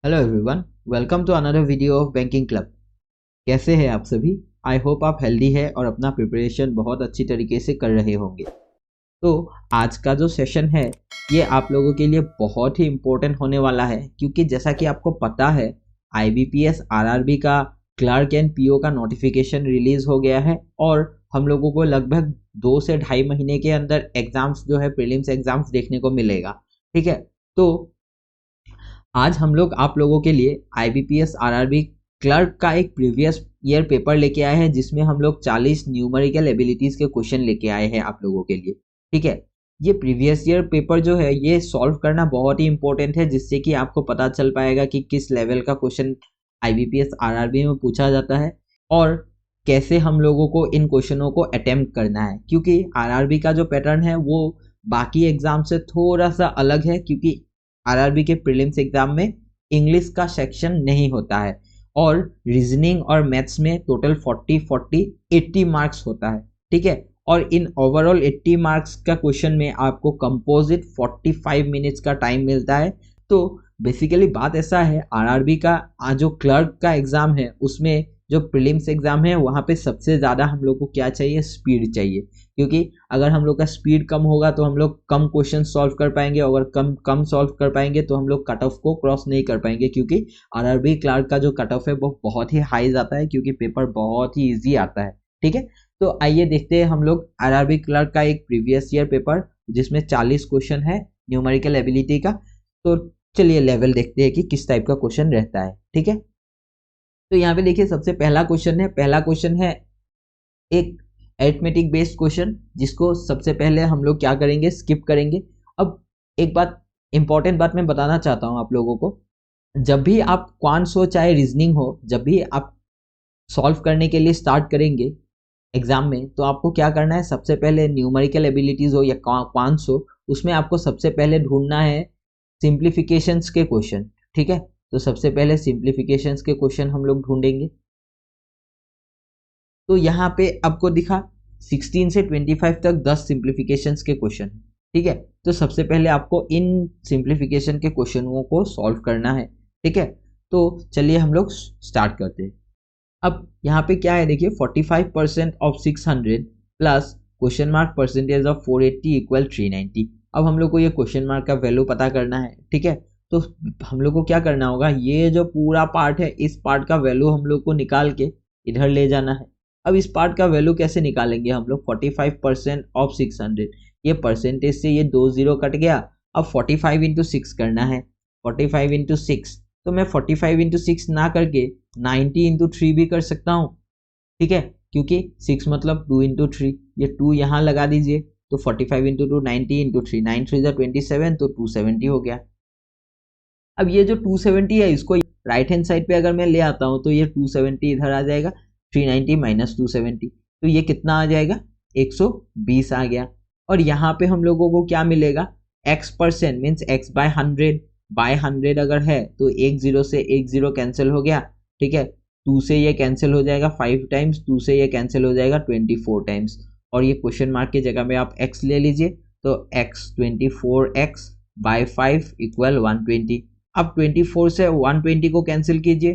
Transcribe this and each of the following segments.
Hello everyone, welcome to another video of banking club. कैसे हैं आप सभी? आई होप आप हेल्दी है और अपना प्रिपरेशन बहुत अच्छी तरीके से कर रहे होंगे। तो आज का जो सेशन है ये आप लोगों के लिए बहुत ही इम्पोर्टेंट होने वाला है, क्योंकि जैसा कि आपको पता है IBPS RRB का क्लर्क एंड PO का नोटिफिकेशन रिलीज हो गया है और हम लोगों को लगभग 2 से ढाई महीने के अंदर एग्जाम्स जो है प्रीलिम्स एग्जाम्स देखने को मिलेगा। ठीक है, तो आज हम लोग आप लोगों के लिए IBPS RRB क्लर्क का एक प्रीवियस ईयर पेपर लेके आए हैं, जिसमें हम लोग 40 न्यूमेरिकल एबिलिटीज के क्वेश्चन लेके आए हैं आप लोगों के लिए। ठीक है, ये प्रीवियस ईयर पेपर जो है ये सॉल्व करना बहुत ही इंपॉर्टेंट है, जिससे कि आपको पता चल पाएगा कि किस लेवल का क्वेश्चन IBPS RRB में पूछा जाता है और कैसे हम लोगों को इन क्वेश्चनों को अटेम्प्ट करना है। क्योंकि RRB का जो पैटर्न है वो बाकी एग्जाम से थोड़ा सा अलग है, क्योंकि RRB के प्रीलिम्स एग्जाम में इंग्लिश का सेक्शन नहीं होता है और रीजनिंग और मैथ्स में टोटल 40 80 मार्क्स होता है। ठीक है, और इन ओवरऑल 80 मार्क्स का क्वेश्चन में आपको कंपोजिट 45 मिनट्स का टाइम मिलता है। तो बेसिकली बात ऐसा है, RRB का जो क्लर्क का एग्जाम है उसमें जो प्रीलिम्स एग्जाम है वहाँ पे सबसे ज़्यादा हम लोग को क्या चाहिए, स्पीड चाहिए। क्योंकि अगर हम लोग का स्पीड कम होगा तो हम लोग कम क्वेश्चन सॉल्व कर पाएंगे, अगर कम कम सॉल्व कर पाएंगे तो हम लोग कट ऑफ को क्रॉस नहीं कर पाएंगे, क्योंकि RRB क्लर्क का जो कट ऑफ है वो बहुत ही हाई जाता है, क्योंकि पेपर बहुत ही ईजी आता है। ठीक है, तो आइए देखते हैं हम लोग RRB क्लर्क का एक प्रीवियस ईयर पेपर जिसमें 40 क्वेश्चन है न्यूमेरिकल एबिलिटी का। तो चलिए लेवल देखते हैं कि किस टाइप का क्वेश्चन रहता है। ठीक है, तो यहाँ पे देखिए सबसे पहला क्वेश्चन है एक अरिथमेटिक बेस्ड क्वेश्चन, जिसको सबसे पहले हम लोग क्या करेंगे, स्किप करेंगे। अब एक बात, इंपॉर्टेंट बात मैं बताना चाहता हूँ आप लोगों को, जब भी आप क्वांट्स हो चाहे रीजनिंग हो, जब भी आप सॉल्व करने के लिए स्टार्ट करेंगे एग्जाम में, तो आपको क्या करना है, सबसे पहले न्यूमेरिकल एबिलिटीज हो या क्वांट्स हो, उसमें आपको सबसे पहले ढूंढना है सिंप्लीफिकेशंस के क्वेश्चन। ठीक है, तो सबसे पहले सिंप्लीफिकेशंस के क्वेश्चन हम लोग ढूंढेंगे। तो यहाँ पे आपको दिखा 16 से 25 तक 10 सिंप्लीफिकेशंस के क्वेश्चन। ठीक है, तो सबसे पहले आपको इन सिंप्लीफिकेशन के क्वेश्चनों को सॉल्व करना है। ठीक है, तो चलिए हम लोग स्टार्ट करते हैं। अब यहाँ पे क्या है देखिए, 45% of 600 plus question mark percentage of 480 equal 390। अब हम लोग को ये क्वेश्चन मार्क का वैल्यू पता करना है। ठीक है, तो हम लोग को क्या करना होगा, ये जो पूरा पार्ट है इस पार्ट का वैल्यू हम लोग को निकाल के इधर ले जाना है। अब इस पार्ट का वैल्यू कैसे निकालेंगे हम लोग, 45% ऑफ 600, ये परसेंटेज से ये 2 जीरो कट गया। अब 45 इंटू 6 करना है, 45 इंटू 6, तो मैं 45 इंटू 6 ना करके 90 इंटू 3 भी कर सकता हूँ। ठीक है, क्योंकि 6 मतलब 2 इंटू 3, ये 2 यहाँ लगा दीजिए, तो 45 इंटू 2 90 इंटू 3, 9 3 27, तो 270 हो गया। अब ये जो 270 है इसको राइट हैंड साइड पे अगर मैं ले आता हूँ तो ये 270 इधर आ जाएगा, 390 माइनस 270, तो ये कितना आ जाएगा, 120 आ गया। और यहाँ पे हम लोगों को क्या मिलेगा, x% मीन्स x बाय 100 अगर है तो एक जीरो से एक जीरो कैंसिल हो गया। ठीक है, 2 से ये कैंसिल हो जाएगा 5 टाइम्स, 2 से ये कैंसिल हो जाएगा 24 टाइम्स, और ये क्वेश्चन मार्क की जगह में आप x ले लीजिए, तो x 24x बाय 5 इक्वल 120। अब 24 से 120 को कैंसिल कीजिए,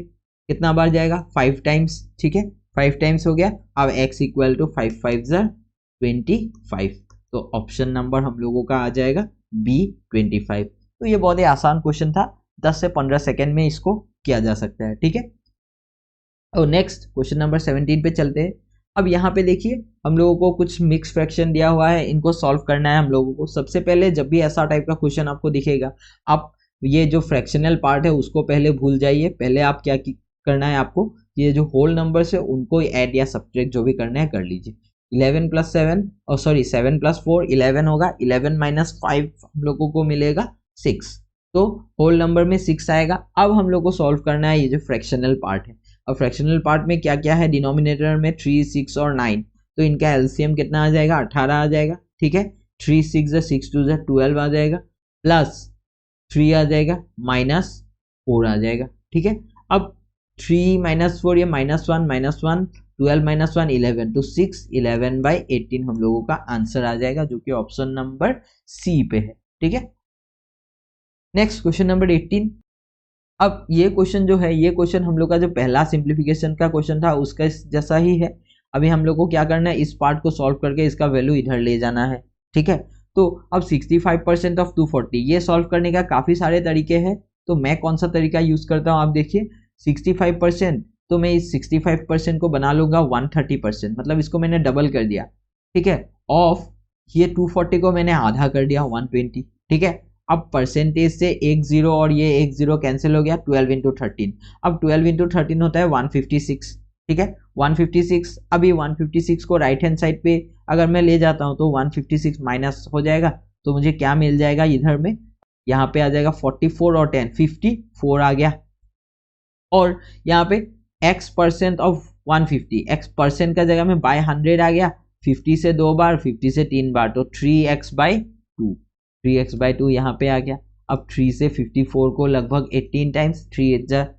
कितना बार जाएगा, 5 टाइम्स। ठीक है, 5 टाइम्स हो गया। अब x इक्वल टू 5 5 25, तो ऑप्शन नंबर हम लोगों का आ जाएगा B 25। तो ये बहुत ही आसान क्वेश्चन था, 10 से 15 सेकेंड में इसको किया जा सकता है। ठीक है, और नेक्स्ट क्वेश्चन नंबर 17 पे चलते हैं। अब यहाँ पे देखिए हम लोगों को कुछ मिक्स फ्रैक्शन दिया हुआ है, इनको सॉल्व करना है हम लोगों को। सबसे पहले जब भी ऐसा टाइप का क्वेश्चन आपको दिखेगा, आप ये जो फ्रैक्शनल पार्ट है उसको पहले भूल जाइए। पहले आप क्या करना है, आपको ये जो होल नंबर्स है उनको ऐड या सब्ट्रैक्ट जो भी करना है कर लीजिए। 11 प्लस 7, और सॉरी 7 प्लस 4 11 होगा, 11 माइनस 5 हम लोगों को मिलेगा 6, तो होल नंबर में 6 आएगा। अब हम लोग को सॉल्व करना है ये जो फ्रैक्शनल पार्ट है। और फ्रैक्शनल पार्ट में क्या क्या है, डिनोमिनेटर में 3 6 और 9, तो इनका एलसीएम कितना आ जाएगा, 18 आ जाएगा। ठीक है, 3 6 6 2 12 आ जाएगा, प्लस 3 आ जाएगा, माइनस 4 आ जाएगा। ठीक है, अब 3 माइनस 4, ये -1 -1, 12 माइनस 1 11, तो 6 11 बाई 18 हम लोगों का आंसर आ जाएगा, जो कि ऑप्शन नंबर सी पे है। ठीक है, नेक्स्ट क्वेश्चन नंबर 18। अब ये क्वेश्चन जो है, ये क्वेश्चन हम लोग का जो पहला सिंप्लीफिकेशन का क्वेश्चन था उसका जैसा ही है। अभी हम लोग को क्या करना है, इस पार्ट को सॉल्व करके इसका वैल्यू इधर ले जाना है, ठीक है। तो अब 65% ऑफ 240, ये सॉल्व करने का काफी सारे तरीके हैं। तो मैं कौन सा तरीका यूज करता हूँ, आप देखिए 65%, तो मैं इस 65% को बना लूंगा 130%, मतलब इसको मैंने डबल कर दिया, ठीक है। ऑफ ये 240 को मैंने आधा कर दिया 120, ठीक है। अब परसेंटेज से एक जीरो और ये एक जीरो कैंसिल हो गया, 12 इंटू 13। अब 12 इंटू 13 होता है 156, ठीक है। 156, अभी 156 को राइट हैंड साइड पे अगर मैं ले जाता हूं तो 156 माइनस हो जाएगा, तो मुझे क्या मिल जाएगा इधर में, यहाँ पे आ जाएगा 44 और 10 54 आ गया। और यहाँ पे x percent of 150, x percent का जगह में बाय 100 आ गया, 50 से 2 बार 50 से 3 बार, तो 3x/2, 3x/2 यहाँ पे आ गया। अब 3 से 54 को लगभग 18 टाइम्स, 18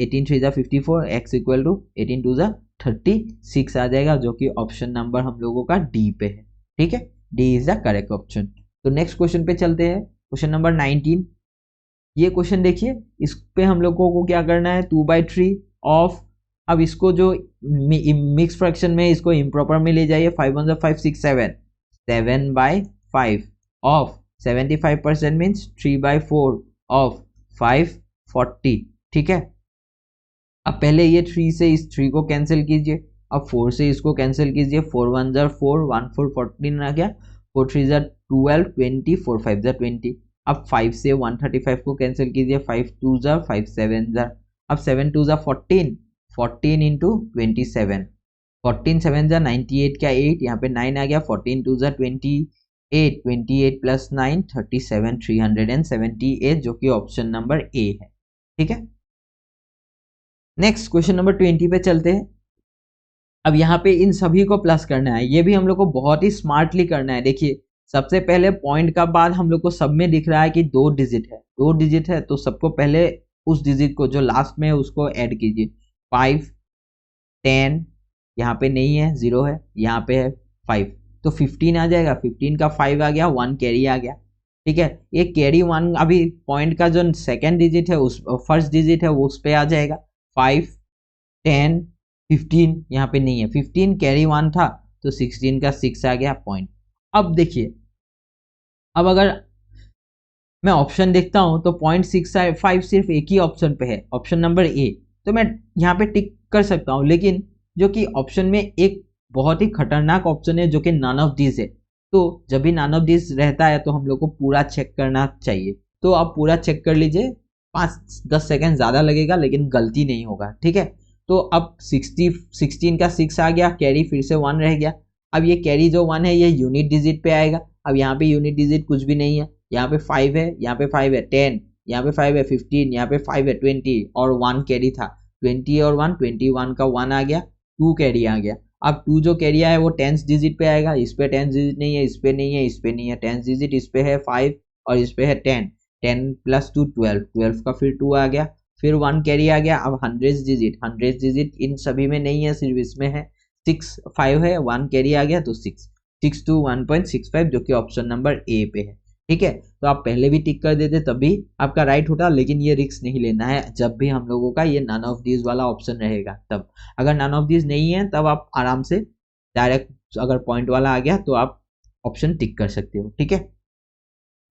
3 जा 54, x इक्वल टू 18 2 जा 36 आ जाएगा, जो कि ऑप्शन नंबर हम लोगों का डी पे है, ठीक है। D is the correct option. तो नेक्स्ट क्वेश्चन पे चलते हैं, क्वेश्चन नंबर 19। ये क्वेश्चन देखिए, इस पे हम लोगों को क्या करना है, 2/3 ऑफ, अब इसको जो मिक्स फ्रैक्शन में इसको इम्प्रॉपर में ले जाइए, 5 1 5 6 7, 7/5 ऑफ 75% मीन्स 3/4 ऑफ 540, ठीक है। अब पहले ये 3 से इस 3 को कैंसिल कीजिए, अब 4 से इसको कैंसिल कीजिए, 4 1 जा 4, 1 4 14 आ गया, 4 3 जा 12, 20, 4 5 जा 20। अब 5 से 135 को कैंसिल कीजिए, 5 2 जा 5 7 जा, अब 7 2 जा 14, 14 इंटू 27, 14 7 जा 98 का 8, यहाँ पे 9 आ गया, 14 2 जा 28, 28 प्लस 9 37, 378, जो कि ऑप्शन नंबर ए है, ठीक है। नेक्स्ट क्वेश्चन नंबर 20 पे चलते हैं। अब यहाँ पे इन सभी को प्लस करना है, ये भी हम लोग को बहुत ही स्मार्टली करना है। देखिए सबसे पहले पॉइंट का बाद हम लोग को सब में दिख रहा है कि 2 डिजिट है, 2 डिजिट है, तो सबको पहले उस डिजिट को जो लास्ट में है उसको ऐड कीजिए। 5 10, यहाँ पे नहीं है, 0 है, यहाँ पे है 5, तो 15 आ जाएगा, 15 का 5 आ गया, 1 कैरी आ गया, ठीक है। ये कैरी 1 अभी पॉइंट का जो सेकेंड डिजिट है उस फर्स्ट डिजिट है वो उस पे आ जाएगा। 5 10 15 यहाँ पे नहीं है, 15 कैरी 1 था, तो 16 का 6 आ गया पॉइंट। अब देखिए, अब अगर मैं ऑप्शन देखता हूं तो 0.65 सिर्फ एक ही ऑप्शन पे है, ऑप्शन नंबर ए, तो मैं यहाँ पे टिक कर सकता हूँ। लेकिन जो कि ऑप्शन में एक बहुत ही खतरनाक ऑप्शन है जो कि नन ऑफ दिस है, तो जब भी नन ऑफ दिस रहता है तो हम लोग को पूरा चेक करना चाहिए। तो आप पूरा चेक कर लीजिए, 5-10 सेकेंड ज़्यादा लगेगा लेकिन गलती नहीं होगा, ठीक है। तो अब 16 का 6 आ गया, कैरी फिर से 1 रह गया। अब ये कैरी जो 1 है ये यूनिट डिजिट पे आएगा, अब यहाँ पे यूनिट डिजिट कुछ भी नहीं है, यहाँ पे 5 है, यहाँ पे 5 है 10, यहाँ पे 5 है 15, यहाँ पे 5 है 20 और 1 कैरी था, 20 और 1 21 का 1 आ गया, 2 कैरी आ गया। अब 2 जो कैरी है वो 10th डिजिट पे आएगा, इस पे 10th डिजिट नहीं है, इस पे नहीं है, इस पे नहीं है, 10th डिजिट इस पे है 5 और इस पे है 10, 10 प्लस 2 12, 12 का फिर 2 आ गया, फिर 1 कैरी आ गया। अब 100th डिजिट इन सभी में नहीं है, सिर्फ इसमें है, 6 5 है, 1 कैरी आ गया, तो 6 to 1.65, जो कि ऑप्शन नंबर ए पे है, ठीक है। तो आप पहले भी टिक कर देते तभी आपका राइट होता, लेकिन ये रिस्क नहीं लेना है जब भी हम लोगों का ये नन ऑफ दिस वाला ऑप्शन रहेगा तब। अगर नन ऑफ दिस नहीं है तब आप आराम से डायरेक्ट, अगर पॉइंट वाला आ गया तो आप ऑप्शन टिक कर सकते हो, ठीक है।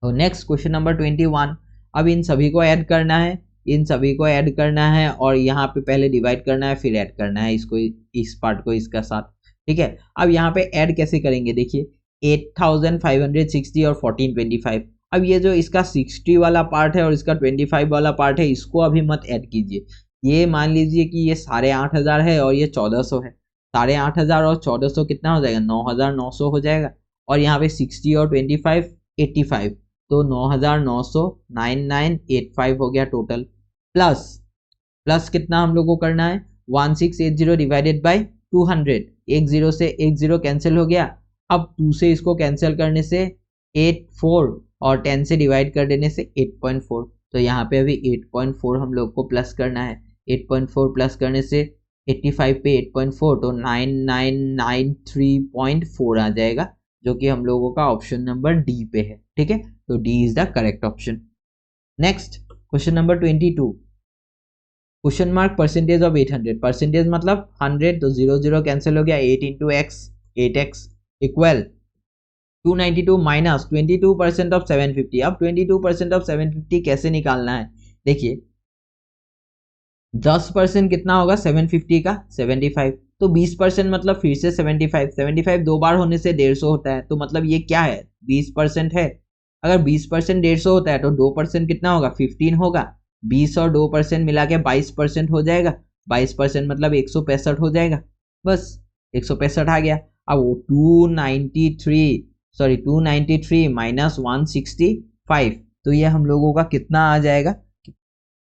तो नेक्स्ट क्वेश्चन नंबर 21। अब इन सभी को ऐड करना है, इन सभी को ऐड करना है और यहाँ पे पहले डिवाइड करना है फिर ऐड करना है इसको, इस पार्ट को इसका साथ, ठीक है। अब यहाँ पे ऐड कैसे करेंगे, देखिए 8560 और 1425। अब ये जो इसका 60 वाला पार्ट है और इसका 25 वाला पार्ट है, इसको अभी मत ऐड कीजिए। ये मान लीजिए कि ये 8500 है और ये 1400 है, 8500 और 1400 कितना हो जाएगा, 9900 हो जाएगा। और यहाँ पे 60 और 25 85, तो 9900 9985 हो गया टोटल। प्लस कितना हम लोग को करना है, 1680 डिवाइडेड बाई 200, एक जीरो से एक जीरो कैंसिल हो गया। अब 2 से इसको कैंसिल करने से 84 और 10 से डिवाइड कर देने से 8.4, तो यहाँ पे अभी 8.4 हम लोग को प्लस करना है। 8.4 प्लस करने से 85 पे 8.4, तो 9993.4 आ जाएगा, जो कि हम लोगों का ऑप्शन नंबर डी पे है, ठीक है। तो D is the correct option. Next question number 22, question mark percentage of 800, percentage मतलब 100, तो 0 0 कैंसिल हो गया, 8 into x 8x equal 292 minus 22% of 750। अब 22% ऑफ 750 कैसे निकालना है, देखिए 10% कितना होगा 750 का 75, तो 20% मतलब फिर से 75, 75 दो बार होने से 150 होता है, तो मतलब ये क्या है 20% है। अगर 20% 150 होता है तो 2% कितना होगा 15 होगा, 20 और 2% मिला के 22% हो जाएगा, 22% मतलब 165 हो जाएगा, बस 165 आ गया। अब 293 माइनस 165, तो ये हम लोगों का कितना आ जाएगा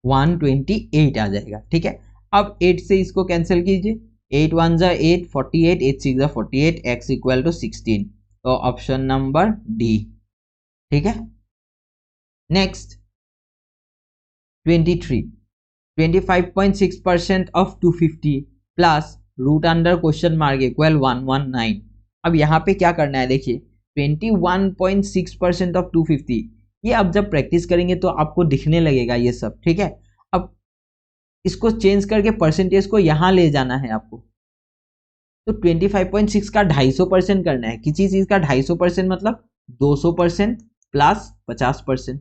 128 आ जाएगा, ठीक है। अब 8 से इसको कैंसिल कीजिए, 8 1 जा 8, 48, 8 6 जा 48, x इक्वल टू 16, तो ऑप्शन नंबर डी, ठीक है। Next 23, 25.6% of 250 plus root under question mark equal 119। अब यहाँ पे क्या करना है, देखिए 21.6% ऑफ 250, ये अब जब प्रैक्टिस करेंगे तो आपको दिखने लगेगा ये सब, ठीक है। अब इसको चेंज करके परसेंटेज को यहां ले जाना है आपको, तो 25.6 का 250% करना है, किसी चीज का 250% मतलब 200% प्लस 50%,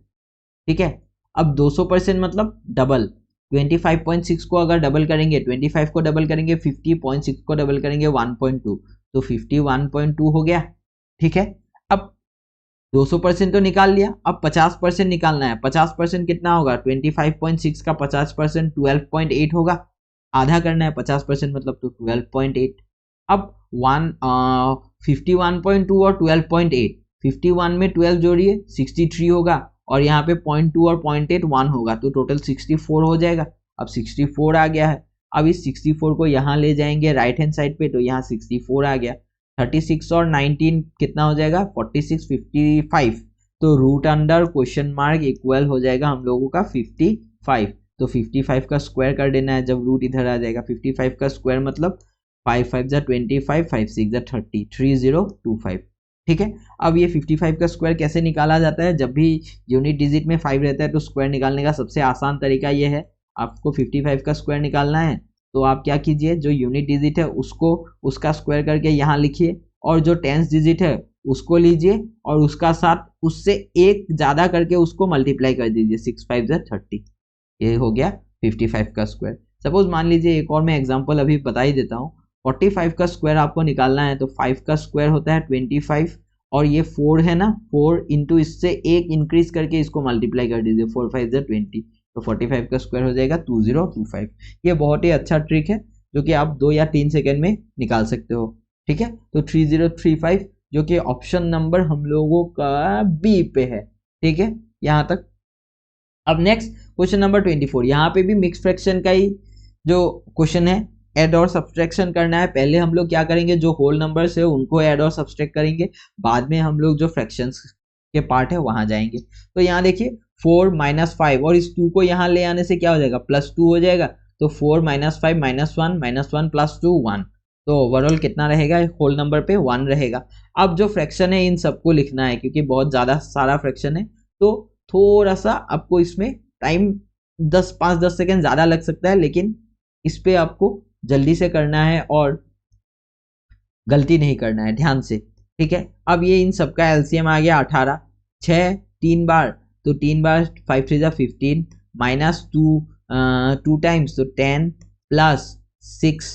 ठीक है। अब 200% मतलब डबल, 25.6 को अगर डबल करेंगे 25 को डबल करेंगे 50.6 को डबल करेंगे 1.2, तो 51.2 हो गया, ठीक है। अब 200% तो निकाल लिया, अब 50% निकालना है, 50% कितना होगा 25.6 का 50% 12.8 होगा, आधा करना है 50% मतलब तो 12.8। अब 51.2 और 12.8, 51 में 12 जोड़िए 63 होगा, और यहाँ पे 0.2 और 0.8 1 होगा, तो टोटल 64 हो जाएगा। अब 64 आ गया है, अब इस 64 को यहाँ ले जाएंगे राइट हैंड साइड पे, तो यहाँ 64 आ गया, 36 और 19 कितना हो जाएगा 46, 55, तो root under question mark equal हो जाएगा हम लोगों का 55, तो 55 का स्क्वायर कर देना है, जब रूट इधर आ जाएगा 55 का स्क्वायर मतलब 5 5 जा 25, 5 6 जा 30, 3025, ठीक है। अब ये 55 का स्क्वायर कैसे निकाला जाता है, जब भी यूनिट डिजिट में 5 रहता है तो स्क्वायर निकालने का सबसे आसान तरीका ये है, आपको 55 का स्क्वायर निकालना है तो आप क्या कीजिए, जो यूनिट डिजिट है उसको उसका स्क्वायर करके यहाँ लिखिए, और जो टेंस डिजिट है उसको लीजिए और उसका साथ उससे एक ज़्यादा करके उसको मल्टीप्लाई कर दीजिए, 6 5 जा 30, ये हो गया 55 का स्क्वायर। सपोज मान लीजिए एक और मैं एग्जांपल अभी बता ही देता हूँ, 45 का स्क्वायर आपको निकालना है, तो 5 का स्क्वायर होता है 25, और ये 4 है ना, 4 इंटू इससे एक इंक्रीज करके इसको मल्टीप्लाई कर दीजिए, 4 5 जा 20, तो 45 का स्क्वायर हो जाएगा 2025। ये बहुत ही अच्छा ट्रिक है जो कि आप 2 या 3 सेकेंड में निकाल सकते हो, ठीक है। तो 3035 जो कि ऑप्शन नंबर हम लोगों का बी पे है, ठीक है यहाँ तक। अब नेक्स्ट क्वेश्चन नंबर 24, यहाँ पे भी मिक्स फ्रैक्शन का ही जो क्वेश्चन है, ऐड और सब्सट्रैक्शन करना है। पहले हम लोग क्या करेंगे, जो होल नंबर्स है उनको ऐड और सब्सट्रैक्ट करेंगे, बाद में हम लोग जो फ्रैक्शंस के पार्ट है वहां जाएंगे। तो यहाँ देखिए 4 माइनस 5, और इस 2 को यहाँ ले आने से क्या हो जाएगा +2 हो जाएगा, तो 4 माइनस 5 -1 प्लस 2 1, तो ओवरऑल कितना रहेगा होल नंबर पे 1 रहेगा। अब जो फ्रैक्शन है इन सबको लिखना है, क्योंकि बहुत ज़्यादा सारा फ्रैक्शन है, तो थोड़ा सा आपको इसमें टाइम 5-10 सेकेंड ज़्यादा लग सकता है, लेकिन इस पे आपको जल्दी से करना है और गलती नहीं करना है, ध्यान से, ठीक है। अब ये इन सबका एलसीएम आ गया 18, 6 3 बार, तो 3 बार 5 3 जा 15 माइनस 2 टाइम्स तो 10 प्लस 6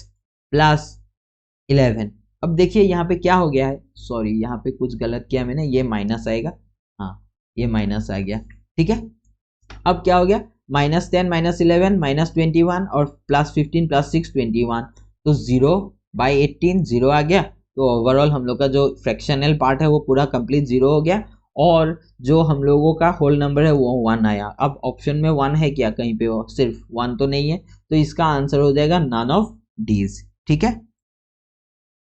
प्लस 11। अब देखिए यहाँ पे क्या हो गया है, सॉरी यहाँ पे कुछ गलत किया मैंने, ये माइनस आएगा, हाँ ये माइनस आ गया, ठीक है। अब क्या हो गया -10 -11 -21 और +15 +6 21, तो 0/18 0 आ गया। तो ओवरऑल हम लोग का जो फ्रैक्शनल पार्ट है वो पूरा कंप्लीट 0 हो गया, और जो हम लोगों का होल नंबर है वो 1 आया। अब ऑप्शन में 1 है क्या कहीं पे, हो सिर्फ 1 तो नहीं है, तो इसका आंसर हो जाएगा नन ऑफ डीज, ठीक है।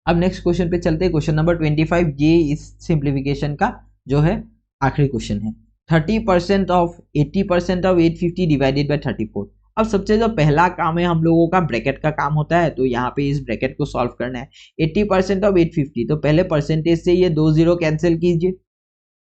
अब नेक्स्ट क्वेश्चन पे चलते हैं, क्वेश्चन नंबर 25, ये इस सिंप्लीफिकेशन का जो है आखिरी क्वेश्चन है। 30% ऑफ 80% ऑफ 850 डिवाइडेड बाय 34। अब सबसे जो पहला काम है हम लोगों का ब्रैकेट का काम होता है, तो यहाँ पे इस ब्रैकेट को सॉल्व करना है। 80% ऑफ 850, तो पहले परसेंटेज से ये 2 0 कैंसिल कीजिए।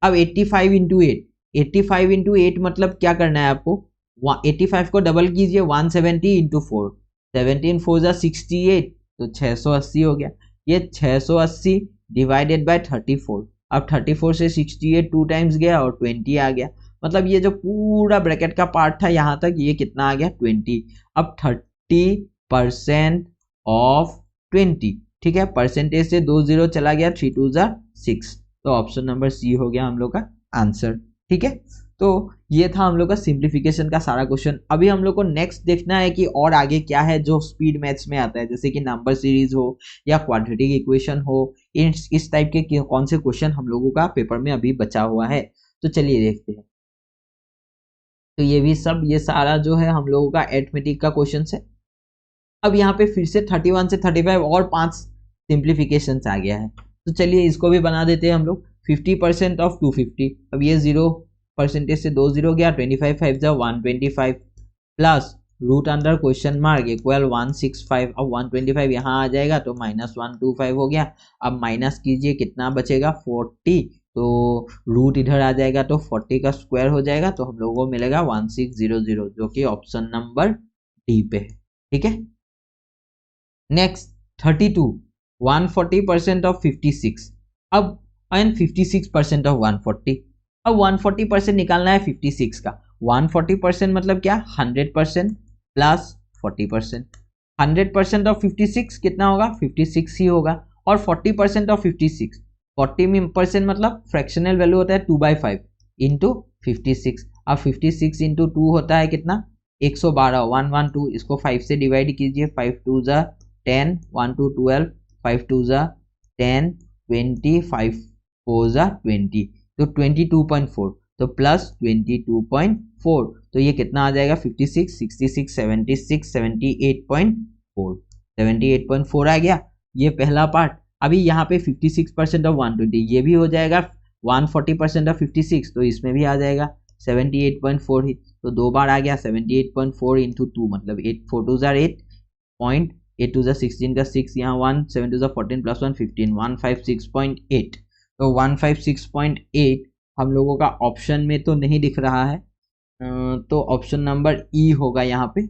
अब 85 इंटू 8, 85 इंटू 8 मतलब क्या करना है आपको, 85 को डबल कीजिए 170 इंटू 4, 17 4 जा 68, तो 680 हो गया। ये 680 डिवाइडेड बाय 34, अब 34 से 68 टू टाइम्स गया और 20 आ गया। मतलब ये जो पूरा ब्रैकेट का पार्ट था यहाँ तक, ये कितना आ गया 20। अब 30% ऑफ 20, ठीक है, परसेंटेज से 2 0 चला गया, 3 2 जा 6, तो ऑप्शन नंबर सी हो गया हम लोग का आंसर। ठीक है, तो ये था हम लोग का सिंप्लीफिकेशन का सारा क्वेश्चन। अभी हम लोग को नेक्स्ट देखना है कि और आगे क्या है जो स्पीड मैथ्स में आता है, जैसे कि नंबर सीरीज हो या क्वाड्रेटिक इक्वेशन हो, इस टाइप के कौन से क्वेश्चन हम लोगों का पेपर में अभी बचा हुआ है। तो चलिए देखते हैं। तो ये भी सब, ये सारा जो है हम लोगों का अरिथमेटिक का क्वेश्चन है। अब यहाँ पे फिर से 31 से 35 और 5 सिंप्लीफिकेशन आ गया है, तो चलिए इसको भी बना देते हैं हम लोग। 50% ऑफ 250, अब ये 0 परसेंटेज से 2 0 गया, 25 5 जा 125 plus root under question mark equal 165, अब 125 यहाँ आ जाएगा तो -125 हो गया। अब माइनस कीजिए, कितना बचेगा 40, तो रूट इधर आ जाएगा तो 40 का स्क्वायर हो जाएगा, तो हम लोगों को मिलेगा 1600, जो कि ऑप्शन नंबर डी पे है। ठीक है, नेक्स्ट 32, 140% ऑफ 56, अब एंड 56% ऑफ 140, अब 140% निकालना है 56 का। 140% मतलब क्या, 100% प्लस 40%। 100% ऑफ 56 कितना होगा, 56 ही होगा, और 40% ऑफ 56, 40% मतलब फ्रैक्शनल वैल्यू होता है 2/5 इंटू 56। अब 56 इंटू 2 होता है कितना, 112, 112, इसको 5 से डिवाइड कीजिए, 5 2 जा 10, 1 2 12, 5 2 जा 10, 20, 5 4 जा 20, तो 22.4, तो प्लस 22.4, तो ये कितना आ जाएगा 56, 66, 76, 78.4, 78.4 आ गया। ये पहला पार्ट। अभी यहाँ पे 56% ऑफ 120, ये भी हो जाएगा 140% ऑफ 56, तो इसमें भी आ जाएगा 78.4 ही, तो दो बार आ गया 78.4 इंटू 2, मतलब 8 4 2 जार 8 पॉइंट, 8 2 जार 16 का 6, यहाँ 1 7 2 जार 14 प्लस 1 15, 156.8, तो 156.8 हम लोगों का ऑप्शन में तो नहीं दिख रहा है, तो ऑप्शन नंबर ई होगा यहाँ पे,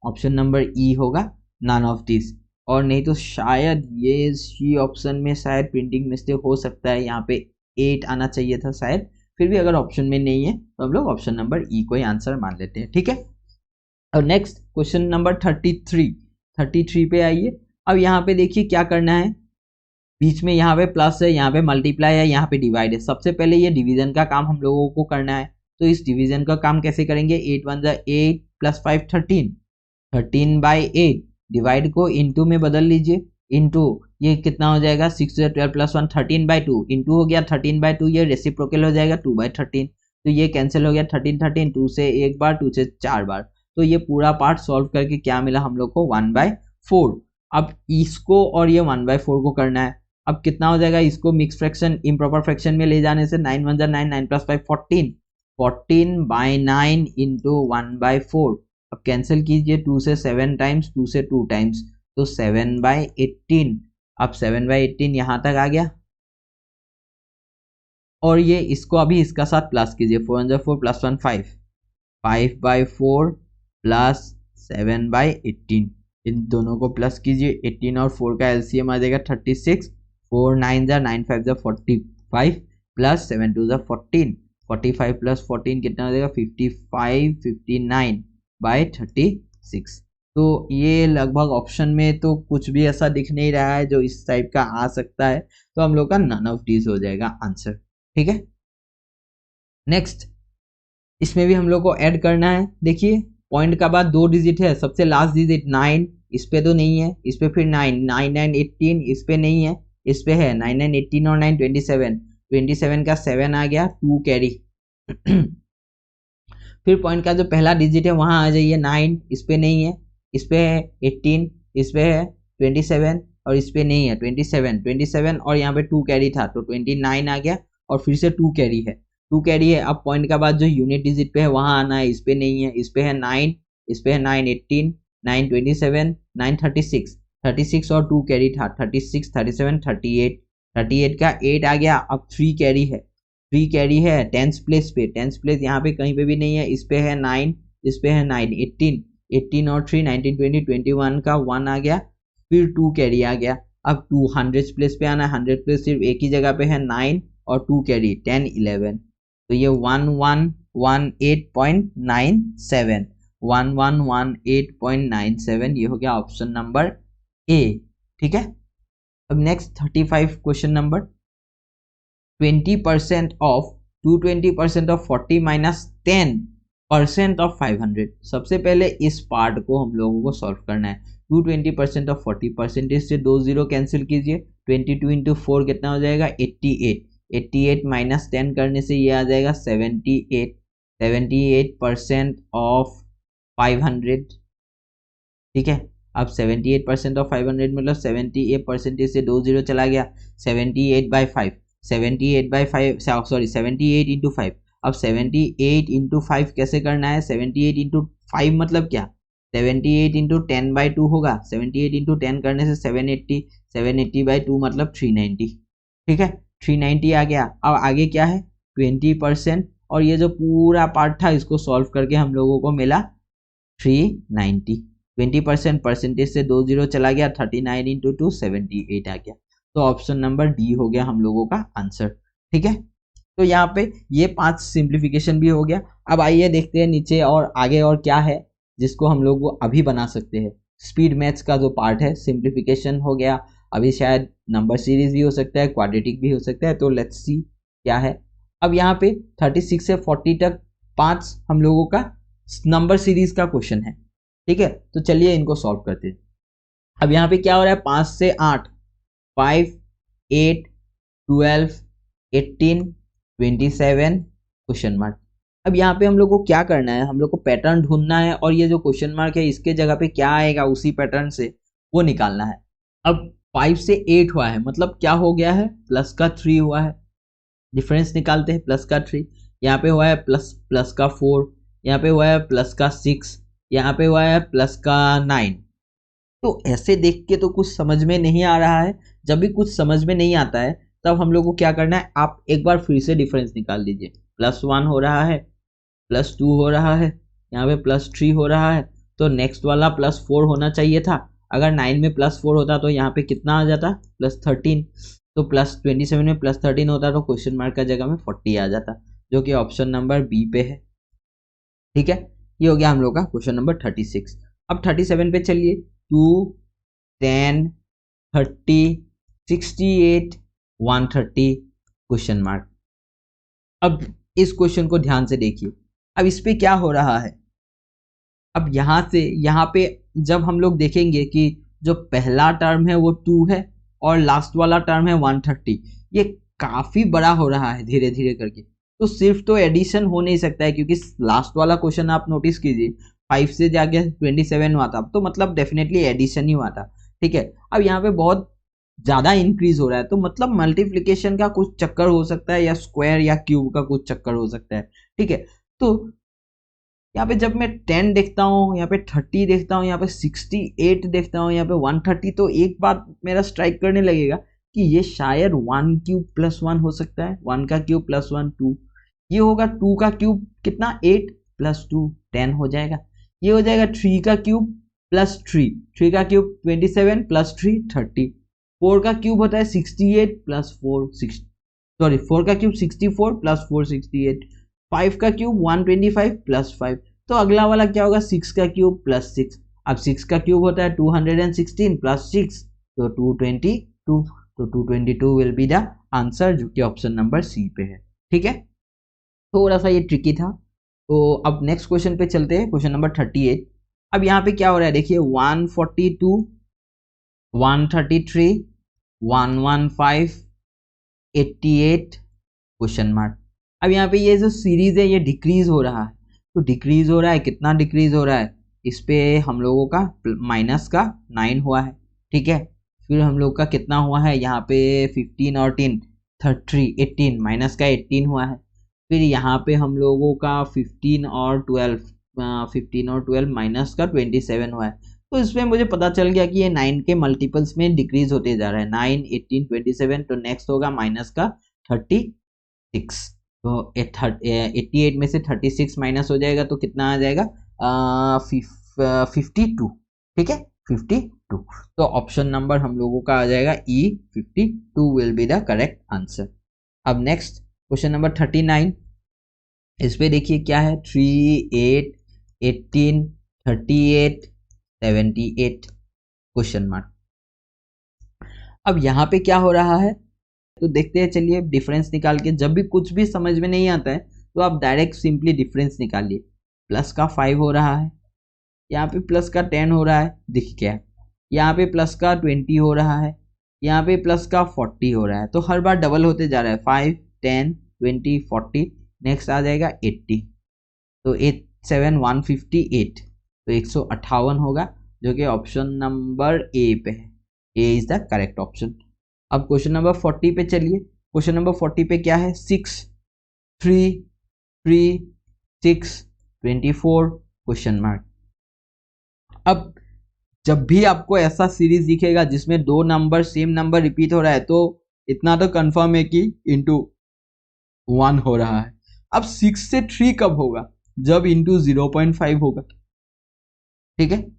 ऑप्शन नंबर ई होगा नन ऑफ दिस, और नहीं तो शायद ये सी ऑप्शन में शायद प्रिंटिंग मिस्टेक हो सकता है, यहाँ पे 8 आना चाहिए था शायद। फिर भी अगर ऑप्शन में नहीं है तो हम लोग ऑप्शन नंबर ई को ही आंसर मान लेते हैं। ठीक है, और नेक्स्ट क्वेश्चन नंबर 33 पे आइए। अब यहाँ पे देखिए क्या करना है, बीच में यहाँ पे प्लस है, यहाँ पे मल्टीप्लाई है, यहाँ पे डिवाइड है। सबसे पहले ये डिवीजन का काम हम लोगों को करना है, तो इस डिवीजन का काम कैसे करेंगे, 8 1 जा 8 प्लस 5 13, 13/8, डिवाइड को इनटू में बदल लीजिए, इनटू ये कितना हो जाएगा 6 12 प्लस 1 13/2, इनटू हो गया 13/2, ये रेसिप्रोकल हो जाएगा 2/13, तो ये कैंसिल हो गया 13 13, 2 से एक बार 2 से 4 बार, तो ये पूरा पार्ट सॉल्व करके क्या मिला हम लोग को 1/4। अब इसको और ये 1/4 को करना है। अब कितना हो जाएगा, इसको मिक्स फ्रैक्शन इम्प्रॉपर फ्रैक्शन में ले जाने से 9 1 जा 9, 9 प्लस 5 14, 14/9 इंटू 1/4, अब कैंसिल कीजिए, 2 से 7 टाइम्स, 2 से 2 टाइम्स, तो 7/18, अब 7/18 यहां तक आ गया, और ये इसको अभी इसका साथ प्लस कीजिए, 4 1 4 प्लस 1 5, 5/4 प्लस 7/18, इन दोनों को प्लस कीजिए, 18 और 4 का एलसीएम आ जाएगा 36, 4 9 जा 9 5 जा 45 प्लस 7 2 जा 14, 45 प्लस 14 कितना हो जाएगा 55, 59/36, तो ये लगभग ऑप्शन में तो कुछ भी ऐसा दिख नहीं रहा है जो इस टाइप का आ सकता है, तो हम लोग का नन ऑफ दीज हो जाएगा आंसर। ठीक है, नेक्स्ट इसमें भी हम लोग को ऐड करना है। देखिए पॉइंट का बाद 2 डिजिट है, सबसे लास्ट डिजिट 9, इस पे तो नहीं है, इस पे फिर 9 9 9 18, इस पे नहीं है, इस पे है 9 9 18 और 9 27, 27 का 7 आ गया, 2 कैरी फिर पॉइंट का जो पहला डिजिट है वहां आ जाइए, 9, इस पे नहीं है, इस पे है 18, इस पे है 27, और इस पे नहीं है 27 और यहाँ पे 2 कैरी था, तो 29 आ गया, और फिर से 2 कैरी है, 2 कैरी है। अब पॉइंट का बाद जो यूनिट डिजिट पे है वहां आना है, इस पे नहीं है, इस पे है 9, इस पे है 9 18, 9 27, 9 36, 36 और 2 कैरी था, 36 37 38, 38 का 8 आ गया। अब 3 कैरी है, 3 कैरी है टेंस प्लेस पे, टेंस प्लेस यहाँ पे कहीं पे भी नहीं है, इस पे है 9, इस पे है 9, 18 और 3 19 20 21 का 1 आ गया, फिर 2 कैरी आ गया। अब 200 प्लेस पे आना है, 100 प्लेस सिर्फ एक ही जगह पे है 9 और 2 कैरी 10 11, तो ये 1118.97, 1118.97 ये हो गया ऑप्शन नंबर ए। ठीक है, अब next 35 question number 20% of 220% of 40 minus 10% of 500। सबसे पहले इस पार्ट को हम लोगों को सॉल्व करना है। 220% ऑफ 40% से 2 जीरो कैंसिल कीजिए, 22 इंटू 4 कितना हो जाएगा 88, 88 माइनस 10 करने से ये आ जाएगा 78, 78% ऑफ 500। ठीक है, अब 78% ऑफ 500 मतलब 78% से 2 जीरो चला गया, 78/5, 78/5 सॉरी 78 इंटू 5। अब 78 इंटू 5 कैसे करना है, 78 इंटू 5 मतलब क्या, 78 इंटू 10/2 होगा, 78 इंटू 10 करने से 780, 780/2 मतलब 390। ठीक है, 390 आ गया। अब आगे क्या है 20%, और ये जो पूरा पार्ट था इसको सॉल्व करके हम लोगों को मिला 390। 20% परसेंटेज से 2 जीरो चला गया, 39 इंटू 2 78 आ गया, तो ऑप्शन नंबर डी हो गया हम लोगों का आंसर। ठीक है, तो यहाँ पे ये 5 सिंप्लीफिकेशन भी हो गया। अब आइए देखते हैं नीचे और आगे और क्या है जिसको हम लोग अभी बना सकते हैं। स्पीड मैथ्स का जो पार्ट है सिंप्लीफिकेशन हो गया, अभी शायद नंबर सीरीज भी हो सकता है, क्वाड्रेटिक भी हो सकता है, तो लेट्स सी क्या है। अब यहाँ पे 36 से 40 तक 5 हम लोगों का नंबर सीरीज का क्वेश्चन है। ठीक है, तो चलिए इनको सॉल्व करते हैं। अब यहाँ पे क्या हो रहा है 5 से 8, 5 8 12 18 27 क्वेश्चन मार्क। अब यहाँ पे हम लोग को क्या करना है, हम लोग को पैटर्न ढूंढना है, और ये जो क्वेश्चन मार्क है इसके जगह पे क्या आएगा उसी पैटर्न से वो निकालना है। अब 5 से 8 हुआ है मतलब क्या हो गया है, प्लस का 3 हुआ है, डिफरेंस निकालते हैं, प्लस का 3, यहाँ पे हुआ है प्लस का 4, यहाँ पे हुआ है प्लस का 6, यहाँ पे हुआ है प्लस का 9। तो ऐसे देख के तो कुछ समझ में नहीं आ रहा है। जब भी कुछ समझ में नहीं आता है तब हम लोग को क्या करना है, आप एक बार फिर से डिफरेंस निकाल लीजिए। +1 हो रहा है, +2 हो रहा है, यहाँ पे +3 हो रहा है, तो नेक्स्ट वाला +4 होना चाहिए था। अगर 9 में +4 होता तो यहाँ पे कितना आ जाता +13, तो +27 में +13 होता तो क्वेश्चन मार्क का जगह में 40 आ जाता, जो कि ऑप्शन नंबर बी पे है। ठीक है, ये हो गया हम लोग का क्वेश्चन नंबर 36। अब 37 पे चलिए, 2 10 30 68 130 क्वेश्चन मार्क। अब इस क्वेश्चन को ध्यान से देखिए, अब इस पे क्या हो रहा है। अब यहाँ से यहाँ पे जब हम लोग देखेंगे कि जो पहला टर्म है वो 2 है और लास्ट वाला टर्म है 130, ये काफी बड़ा हो रहा है धीरे धीरे करके, तो सिर्फ तो एडिशन हो नहीं सकता है, क्योंकि लास्ट वाला क्वेश्चन आप नोटिस कीजिए 5 से जाके 27 हुआ था, तो मतलब डेफिनेटली एडिशन ही हुआ था। ठीक है, अब यहाँ पे बहुत ज्यादा इंक्रीज हो रहा है, तो मतलब मल्टीप्लिकेशन का कुछ चक्कर हो सकता है, या स्क्वायर या क्यूब का कुछ चक्कर हो सकता है। ठीक है, तो यहाँ पे जब मैं 10 देखता हूँ, यहाँ पे 30 देखता हूँ, यहाँ पे 68 देखता हूँ, यहाँ पे 130, तो एक बात मेरा स्ट्राइक करने लगेगा कि ये शायद 1 क्यूब +1 हो सकता है। 1 का क्यूब +1 2, ये होगा 2 का क्यूब कितना 8 + 2 10 हो जाएगा। ये हो जाएगा 3 का क्यूब +3, 3 का क्यूब 27 + 3 30, 4 का क्यूब होता है 68 + 4 6, सॉरी 4 का क्यूब 64 + 4 68, 5 का क्यूब 125 + 5, तो अगला वाला क्या होगा 6 का क्यूब +6। अब 6 का क्यूब होता है 216 + 6, तो 222, तो 222 विल बी द आंसर, जो कि ऑप्शन नंबर सी पे है। ठीक है, थोड़ा सा ये ट्रिकी था। तो अब नेक्स्ट क्वेश्चन पे चलते हैं, क्वेश्चन नंबर 38। अब यहाँ पे क्या हो रहा है देखिए, 142 133 115 88 क्वेश्चन मार्क। अब यहाँ पे ये जो सीरीज है ये डिक्रीज हो रहा है, तो डिक्रीज हो रहा है, कितना डिक्रीज हो रहा है, इस पे हम लोगों का माइनस का 9 हुआ है। ठीक है, फिर हम लोग का कितना हुआ है, यहाँ पे 15 और 10 33 18, माइनस का 18 हुआ है। फिर यहाँ पे हम लोगों का 15 और 12 माइनस का 27 हुआ है। तो इसमें मुझे पता चल गया कि ये 9 के मल्टीपल्स में डिक्रीज होते जा रहा है, 9 18 27, तो नेक्स्ट होगा माइनस का 36, तो 88 में से 36 माइनस हो जाएगा तो कितना आ जाएगा, 52, ठीक है 52। तो ऑप्शन नंबर हम लोगों का आ जाएगा ई 52 will be the correct answer. अब नेक्स्ट क्वेश्चन नंबर 39, इस पे देखिए क्या है 3, 8, 18, 38, 78 क्वेश्चन मार्क। अब यहाँ पे क्या हो रहा है तो देखते हैं, चलिए डिफरेंस निकाल के। जब भी कुछ भी समझ में नहीं आता है तो आप डायरेक्ट सिंपली डिफरेंस निकालिए। प्लस का 5 हो रहा है, यहाँ पे प्लस का 10 हो रहा है, दिख क्या है, यहाँ पे प्लस का 20 हो रहा है, यहाँ पे प्लस का 40 हो रहा है। तो हर बार डबल होते जा रहा है, 5, 10, 20, 40। नेक्स्ट आ जाएगा 80, तो 8, 7, 158, तो 158 होगा, जो कि ऑप्शन नंबर ए पे है। ए इज द करेक्ट ऑप्शन। अब क्वेश्चन नंबर 40 पे चलिए। क्वेश्चन नंबर 40 पे क्या है 6, 3, 3, 6, 24 क्वेश्चन मार्क। अब जब भी आपको ऐसा सीरीज दिखेगा जिसमें दो नंबर सेम नंबर रिपीट हो रहा है तो इतना तो कंफर्म है कि इंटू 1 हो रहा है। अब 6 से 3 कब होगा, जब इंटू 0.5 होगा, ठीक है।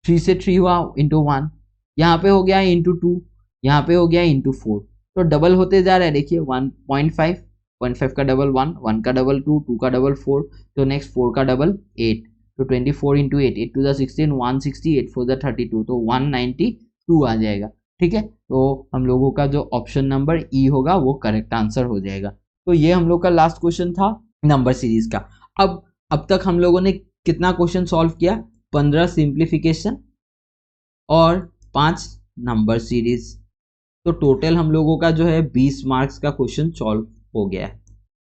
3 से 3 हुआ इंटू 1, यहाँ पे हो गया इंटू 2, यहाँ पे हो गया इंटू 4, तो डबल होते जा रहा है। देखिए 1.5, 0.5 का डबल 1, 1 का डबल 2, 2 का डबल 4, तो नेक्स्ट 4 का डबल 8, तो 24 इंटू 8, 8 टू द 16, 160, 8 4 द 32, तो 192 आ जाएगा, ठीक है। तो हम लोगों का जो ऑप्शन नंबर ई होगा वो करेक्ट आंसर हो जाएगा। तो ये हम लोग का लास्ट क्वेश्चन था नंबर सीरीज का। अब तक हम लोगों ने कितना क्वेश्चन सॉल्व किया, 15 सिंप्लीफिकेशन और 5 नंबर सीरीज। तो टोटल हम लोगों का जो है 20 मार्क्स का क्वेश्चन सॉल्व हो गया है।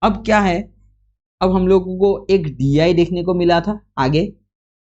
अब क्या है, अब हम लोगों को एक डीआई देखने को मिला था आगे,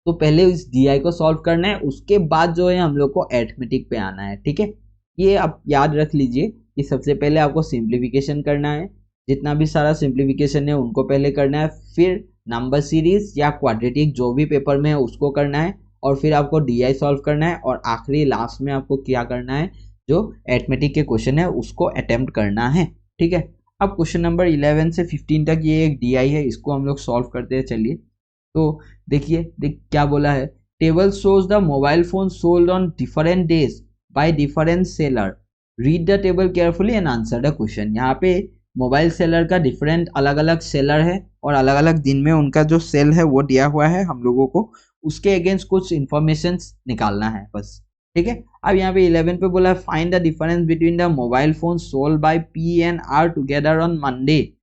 तो पहले इस डीआई को सॉल्व करना है, उसके बाद जो है हम लोग को अरिथमेटिक पे आना है, ठीक है। ये आप याद रख लीजिए कि सबसे पहले आपको सिंप्लीफिकेशन करना है, जितना भी सारा सिंप्लीफिकेशन है उनको पहले करना है, फिर नंबर सीरीज या क्वाड्रेटिक जो भी पेपर में है उसको करना है, और फिर आपको डीआई सॉल्व करना है, और आखिरी लास्ट में आपको क्या करना है, जो अरिथमेटिक के क्वेश्चन है उसको अटेम्प्ट करना है, ठीक है। अब क्वेश्चन नंबर 11 से 15 तक ये एक डीआई है, इसको हम लोग सॉल्व करते हैं, चलिए। तो देखिए क्या बोला है, table shows the mobile phone sold on different days by different seller, read the table carefully and answer the question. यहाँ पे मोबाइल सेलर का डिफरेंट अलग अलग सेलर है और अलग अलग दिन में उनका जो सेल है वो दिया हुआ है, हम लोगों को उसके अगेंस्ट कुछ इंफॉर्मेशन निकालना है बस, ठीक है। अब यहाँ पे 11 पे बोला है find the difference between the mobile phone sold by P and R together on Monday.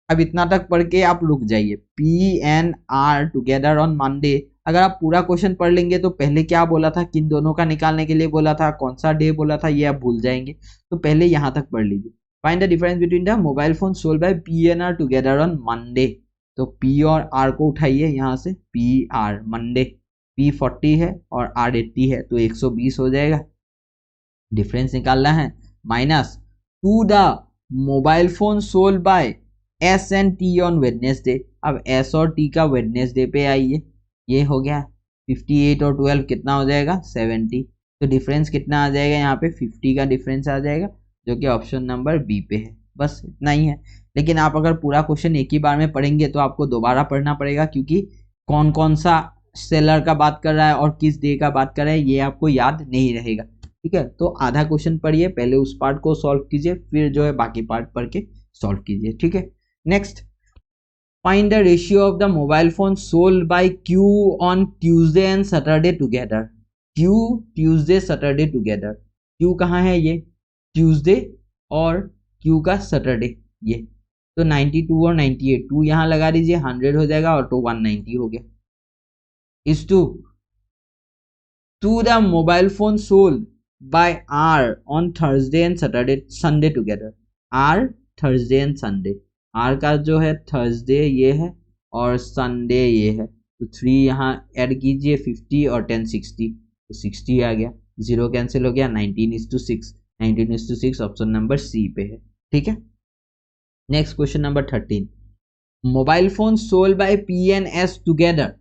अब इतना तक पढ़ के आप रुक जाइए, P and R together on Monday. अगर आप पूरा क्वेश्चन पढ़ लेंगे तो पहले क्या बोला था, किन दोनों का निकालने के लिए बोला था, कौन सा डे बोला था, ये आप भूल जाएंगे। तो पहले यहाँ तक पढ़ लीजिए, find the difference between the mobile phone sold by P and R together on Monday. तो पी और आर को उठाइए यहाँ से, पी आर मंडे, पी 40 है और आर 80 है, तो 120 हो जाएगा। डिफरेंस निकालना है, minus two the mobile phone sold by S and T on Wednesday. अब एस और टी का वेडनेसडे पे आइए, ये हो गया 58 और 12 कितना हो जाएगा 70, तो डिफरेंस कितना आ जाएगा यहाँ पे 50 का डिफरेंस आ जाएगा, जो कि ऑप्शन नंबर बी पे है। बस इतना ही है। लेकिन आप अगर पूरा क्वेश्चन एक ही बार में पढ़ेंगे तो आपको दोबारा पढ़ना पड़ेगा, क्योंकि कौन कौन सा सेलर का बात कर रहा है और किस डे का बात कर रहा है ये आपको याद नहीं रहेगा, ठीक है। तो आधा क्वेश्चन पढ़िए, पहले उस पार्ट को सॉल्व कीजिए, फिर जो है बाकी पार्ट पढ़ के सॉल्व कीजिए, ठीक है। Next, find the ratio of the mobile phone sold bye Q on Tuesday and Saturday together. Q Tuesday Saturday together, Q कहाँ है, ये ट्यूसडे और क्यू का सैटरडे, ये तो 92 और 98, 2 यहाँ लगा दीजिए, 100 हो जाएगा और तो 190 हो गया। Is to the mobile phone sold by R on Thursday and Saturday Sunday together. R Thursday and Sunday, R का जो है थर्सडे ये है और संडे ये है, तो 3 यहाँ ऐड कीजिए, 50 और 10 60, तो 60 आ गया, 0 कैंसिल हो गया, 19:6, 19:6 ऑप्शन नंबर सी पे है, ठीक है। Next question number 13, mobile phone sold by P and S together.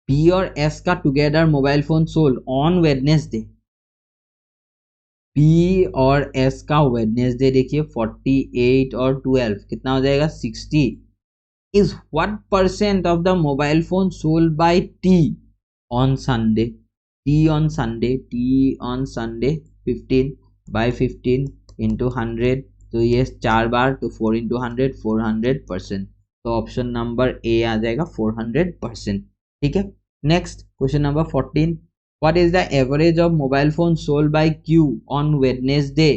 P और एस का together mobile phone sold on Wednesday, P और एस का वेडनेसडे देखिए 48 और 12 कितना हो जाएगा 60, is what percent of the mobile phone sold by T on Sunday? T on Sunday 15 by 15 into 100, तो ये 4 बार, तो 4 into 100 400%, तो ऑप्शन नंबर ए आ जाएगा 400%। ठीक है, next question number 14, what is the average of mobile phone sold bye Q on Wednesday?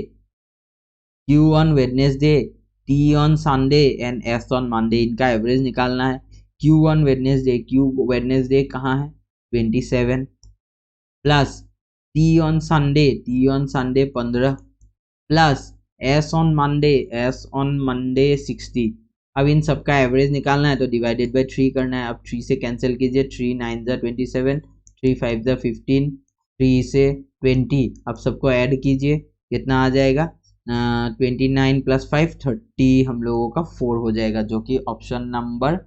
Q on Wednesday, T on Sunday and S on Monday, इनका average निकालना है। Q on Wednesday, Q Wednesday कहाँ है 27 plus T on Sunday 15 plus S on Monday 60। अब इन सबका average निकालना है तो डिवाइडेड बाय 3 करना है। अब 3 से कैंसिल कीजिए, 3 9 27, 3 5 15, 3 से 20। अब सबको ऐड कीजिए, कितना आ जाएगा 29 प्लस 5 30, हम लोगों का 4 हो जाएगा, जो कि ऑप्शन नंबर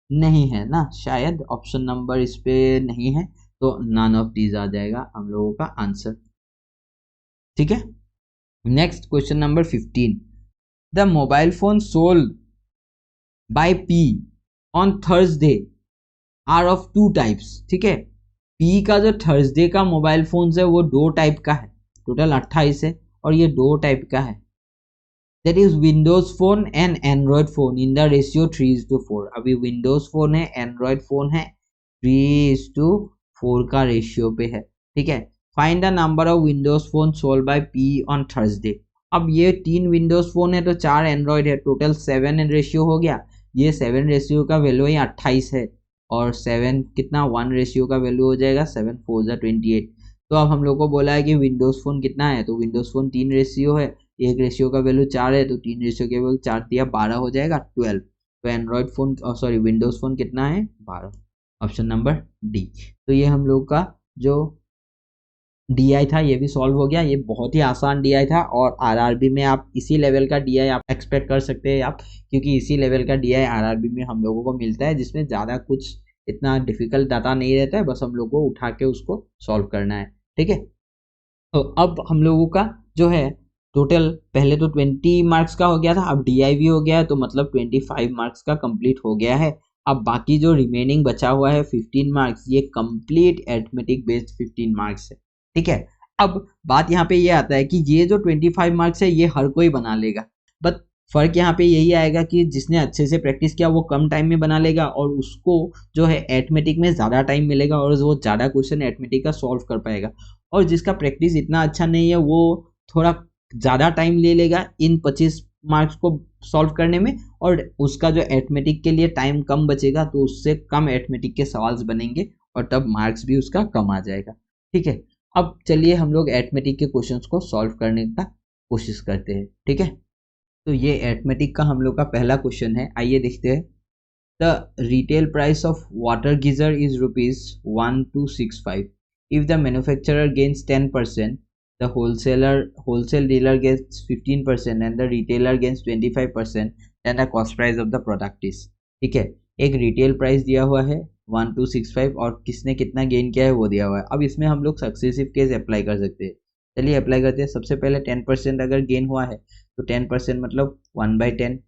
नहीं है ना, शायद ऑप्शन नंबर इस पे नहीं है, तो नन ऑफ दीज आ जाएगा हम लोगों का आंसर। ठीक है, next question number 15, the mobile phone sold by P on Thursday are of 2 types. ठीक है, पी का जो थर्सडे का मोबाइल फोन है वो 2 टाइप का है, टोटल 28 है, और ये 2 टाइप का है, that is Windows phone and Android phone in the ratio 3:4। अभी विंडोज फोन है, एंड्रॉयड फोन है, 3:4 का रेशियो पे है। ठीक है, find the number of Windows phone sold by P on Thursday. अब ये 3 विंडोज फोन है तो 4 एंड्रॉयड है, टोटल 7 रेशियो हो गया। ये 7 रेशियो का वैल्यू ही 28 है, और 7 कितना 1 रेशियो का वैल्यू हो जाएगा, 7 4 28। तो अब हम लोग को बोला है कि विंडोज फोन कितना है, तो विंडोज फोन 3 रेशियो है, 1 रेशियो का वैल्यू 4 है, तो 3 रेशियो के वैल्यू 4 दिया 12 हो जाएगा 12। तो Android phone sorry Windows phone कितना है 12, ऑप्शन नंबर डी। तो ये हम लोग का जो DI था ये भी सॉल्व हो गया। ये बहुत ही आसान DI था, और RRB में आप इसी लेवल का DI आप एक्सपेक्ट कर सकते हैं आप, क्योंकि इसी लेवल का DI RRB में हम लोगों को मिलता है, जिसमें ज़्यादा कुछ इतना डिफिकल्ट डाटा नहीं रहता है, बस हम लोग को उठा के उसको सॉल्व करना है। ठीक है, तो अब हम लोगों का जो है टोटल पहले तो 20 मार्क्स का हो गया था, अब DI भी हो गया है, तो मतलब 25 मार्क्स का कंप्लीट हो गया है। अब बाकी जो रिमेनिंग बचा हुआ है 15 मार्क्स, ये कंप्लीट अरिथमेटिक बेस्ड 15 मार्क्स है। ठीक है, अब बात यहाँ पे ये आता है कि ये जो 25 मार्क्स है ये हर कोई बना लेगा, बट फर्क यहाँ पे यही आएगा कि जिसने अच्छे से प्रैक्टिस किया वो कम टाइम में बना लेगा, और उसको जो है अरिथमेटिक में ज़्यादा टाइम मिलेगा, और वो ज़्यादा क्वेश्चन अरिथमेटिक का सॉल्व कर पाएगा। और जिसका प्रैक्टिस इतना अच्छा नहीं है वो थोड़ा ज़्यादा टाइम ले लेगा इन 25 मार्क्स को सॉल्व करने में, और उसका जो अरिथमेटिक के लिए टाइम कम बचेगा तो उससे कम अरिथमेटिक के सवाल बनेंगे, और तब मार्क्स भी उसका कम आ जाएगा। ठीक है, अब चलिए हम लोग अरिथमेटिक के क्वेश्चंस को सॉल्व करने का कोशिश करते हैं। ठीक है, तो ये अरिथमेटिक का हम लोग का पहला क्वेश्चन है, आइए देखते हैं। The retail price of water geyser is ₹1265। If the manufacturer gains 10%, the wholesale dealer gets 15% and the retailer gains 25%, then the cost price of the product is। ठीक है, एक रिटेल प्राइस दिया हुआ है 1265 और किसने कितना गेन किया है वो दिया हुआ है। अब इसमें हम लोग सक्सेसिव केस अप्लाई कर सकते हैं, चलिए अप्लाई करते हैं। सबसे पहले 10% अगर गेन हुआ है तो 10% मतलब 1/10,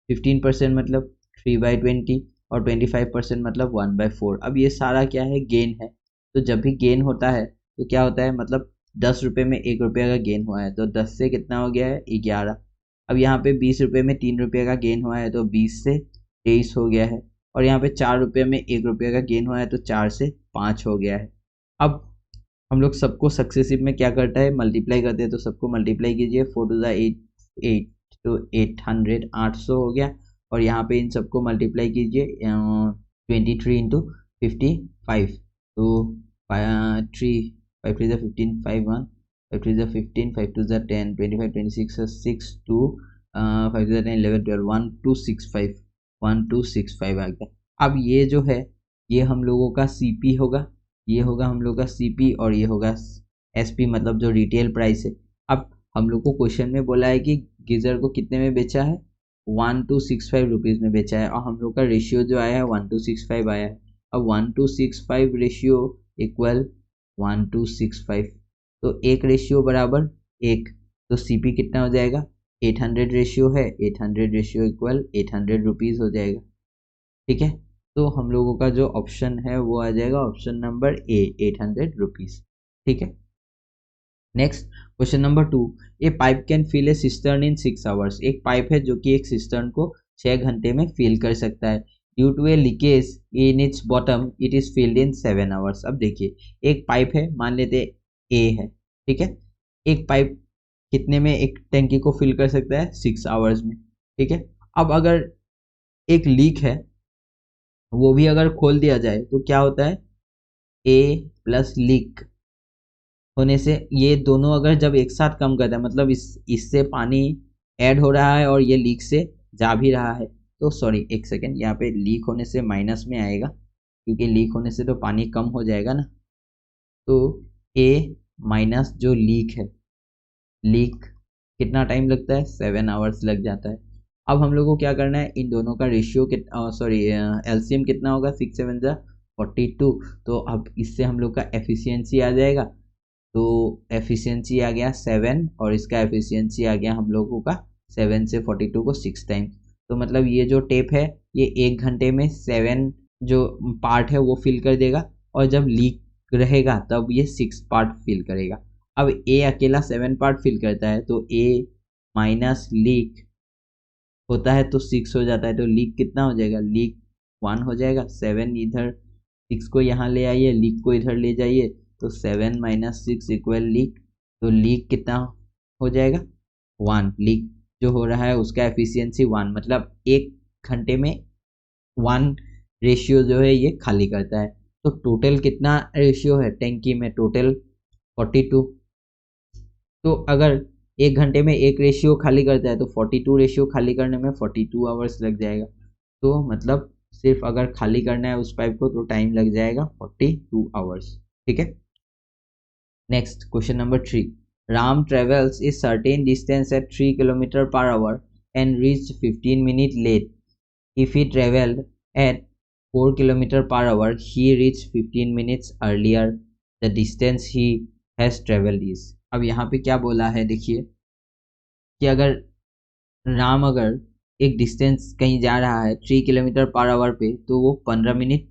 15% मतलब 3/20, और 25% मतलब 1/4। अब ये सारा क्या है गेन है, तो जब भी गेन होता है तो क्या होता है, मतलब 10 रुपये में 1 रुपये का गेन हुआ है तो 10 से कितना हो गया है 11। अब यहाँ पे 20 रुपये में 3 रुपये का गेन हुआ है तो 20 से 23 हो गया है, और यहाँ पे 4 रुपये में 1 रुपये का गेन हुआ है तो 4 से 5 हो गया है। अब हम लोग सबको सक्सेसिव में क्या करता है मल्टीप्लाई करते हैं, तो सबको मल्टीप्लाई कीजिए, 4 टू द 8 8 तो 800 800 हो गया, और यहाँ पे इन सबको मल्टीप्लाई कीजिए 23 इंटू 55, तो 3 5 3 15 5 1 5 3 15 5 2 10 25 26 6 2 5 10 11 12 1265 आ गया। अब ये जो है ये हम लोगों का CP होगा, ये होगा हम लोग का CP, और ये होगा SP मतलब जो रिटेल प्राइस है। अब हम लोग को क्वेश्चन में बोला है कि गीजर को कितने में बेचा है 1265 रुपीज़ में बेचा है, और हम लोग का रेशियो जो आया है 1265 आया है। अब 1265 रेशियो इक्वल 1265, तो 1 रेशियो बराबर 1, तो CP कितना हो जाएगा 800 रेशियो है, 800 रेशियो इक्वल 800 रुपीज़ हो जाएगा। ठीक है, तो हम लोगों का जो ऑप्शन है वो आ जाएगा ऑप्शन नंबर ए, 800 रुपीज। ठीक है, next question number 2, a pipe can fill a cistern in 6 hours. एक पाइप है जो कि एक सिस्टर्न को 6 घंटे में फिल कर सकता है। Due to a leakage in its bottom it is filled in 7 hours. अब देखिए, एक पाइप है, मान लेते ए है, ठीक है, एक पाइप कितने में एक टैंकी को फिल कर सकता है, 6 आवर्स में। ठीक है, अब अगर एक लीक है, वो भी अगर खोल दिया जाए तो क्या होता है, ए प्लस लीक होने से ये दोनों अगर जब एक साथ कम करता है, मतलब इससे पानी ऐड हो रहा है और ये लीक से जा भी रहा है, तो सॉरी एक सेकेंड, यहाँ पे लीक होने से माइनस में आएगा, क्योंकि लीक होने से तो पानी कम हो जाएगा ना। तो ए माइनस जो लीक है, लीक कितना टाइम लगता है, 7 आवर्स लग जाता है। अब हम लोग को क्या करना है, इन दोनों का रेशियो एलसीएम कितना होगा, 6 7 जा 42। तो अब इससे हम लोग का एफिशिएंसी आ जाएगा, तो एफिशिएंसी आ गया 7 और इसका एफिशिएंसी आ गया हम लोगों का 7 से 42 को 6 टाइम। तो मतलब ये जो टेप है ये 1 घंटे में 7 जो पार्ट है वो फिल कर देगा, और जब लीक रहेगा तब ये 6 पार्ट फिल करेगा। अब ए अकेला 7 पार्ट फिल करता है, तो ए माइनस लीक होता है तो 6 हो जाता है, तो लीक कितना हो जाएगा, लीक 1 हो जाएगा। 7 इधर 6 को यहाँ ले आइए, लीक को इधर ले जाइए, तो 7 माइनस 6 इक्वल लीक। तो लीक कितना हो जाएगा, 1। लीक जो हो रहा है उसका एफिशिएंसी 1, मतलब 1 घंटे में 1 रेशियो जो है ये खाली करता है। तो टोटल कितना रेशियो है टैंकी में, टोटल 42। तो अगर 1 घंटे में 1 रेशियो खाली करता है तो 42 रेशियो खाली करने में 42 आवर्स लग जाएगा। तो मतलब सिर्फ अगर खाली करना है उस पाइप को तो टाइम लग जाएगा 42 आवर्स। ठीक है, next question number 3, Ram travels a certain distance at 3 kilometre per hour and reach 15 minute late. If he travelled at 4 kilometre per hour he reach 15 minutes earlier. The distance he has travelled is. अब यहाँ पे क्या बोला है, देखिए कि अगर राम अगर एक डिस्टेंस कहीं जा रहा है 3 किलोमीटर पर आवर पे, तो वो 15 मिनट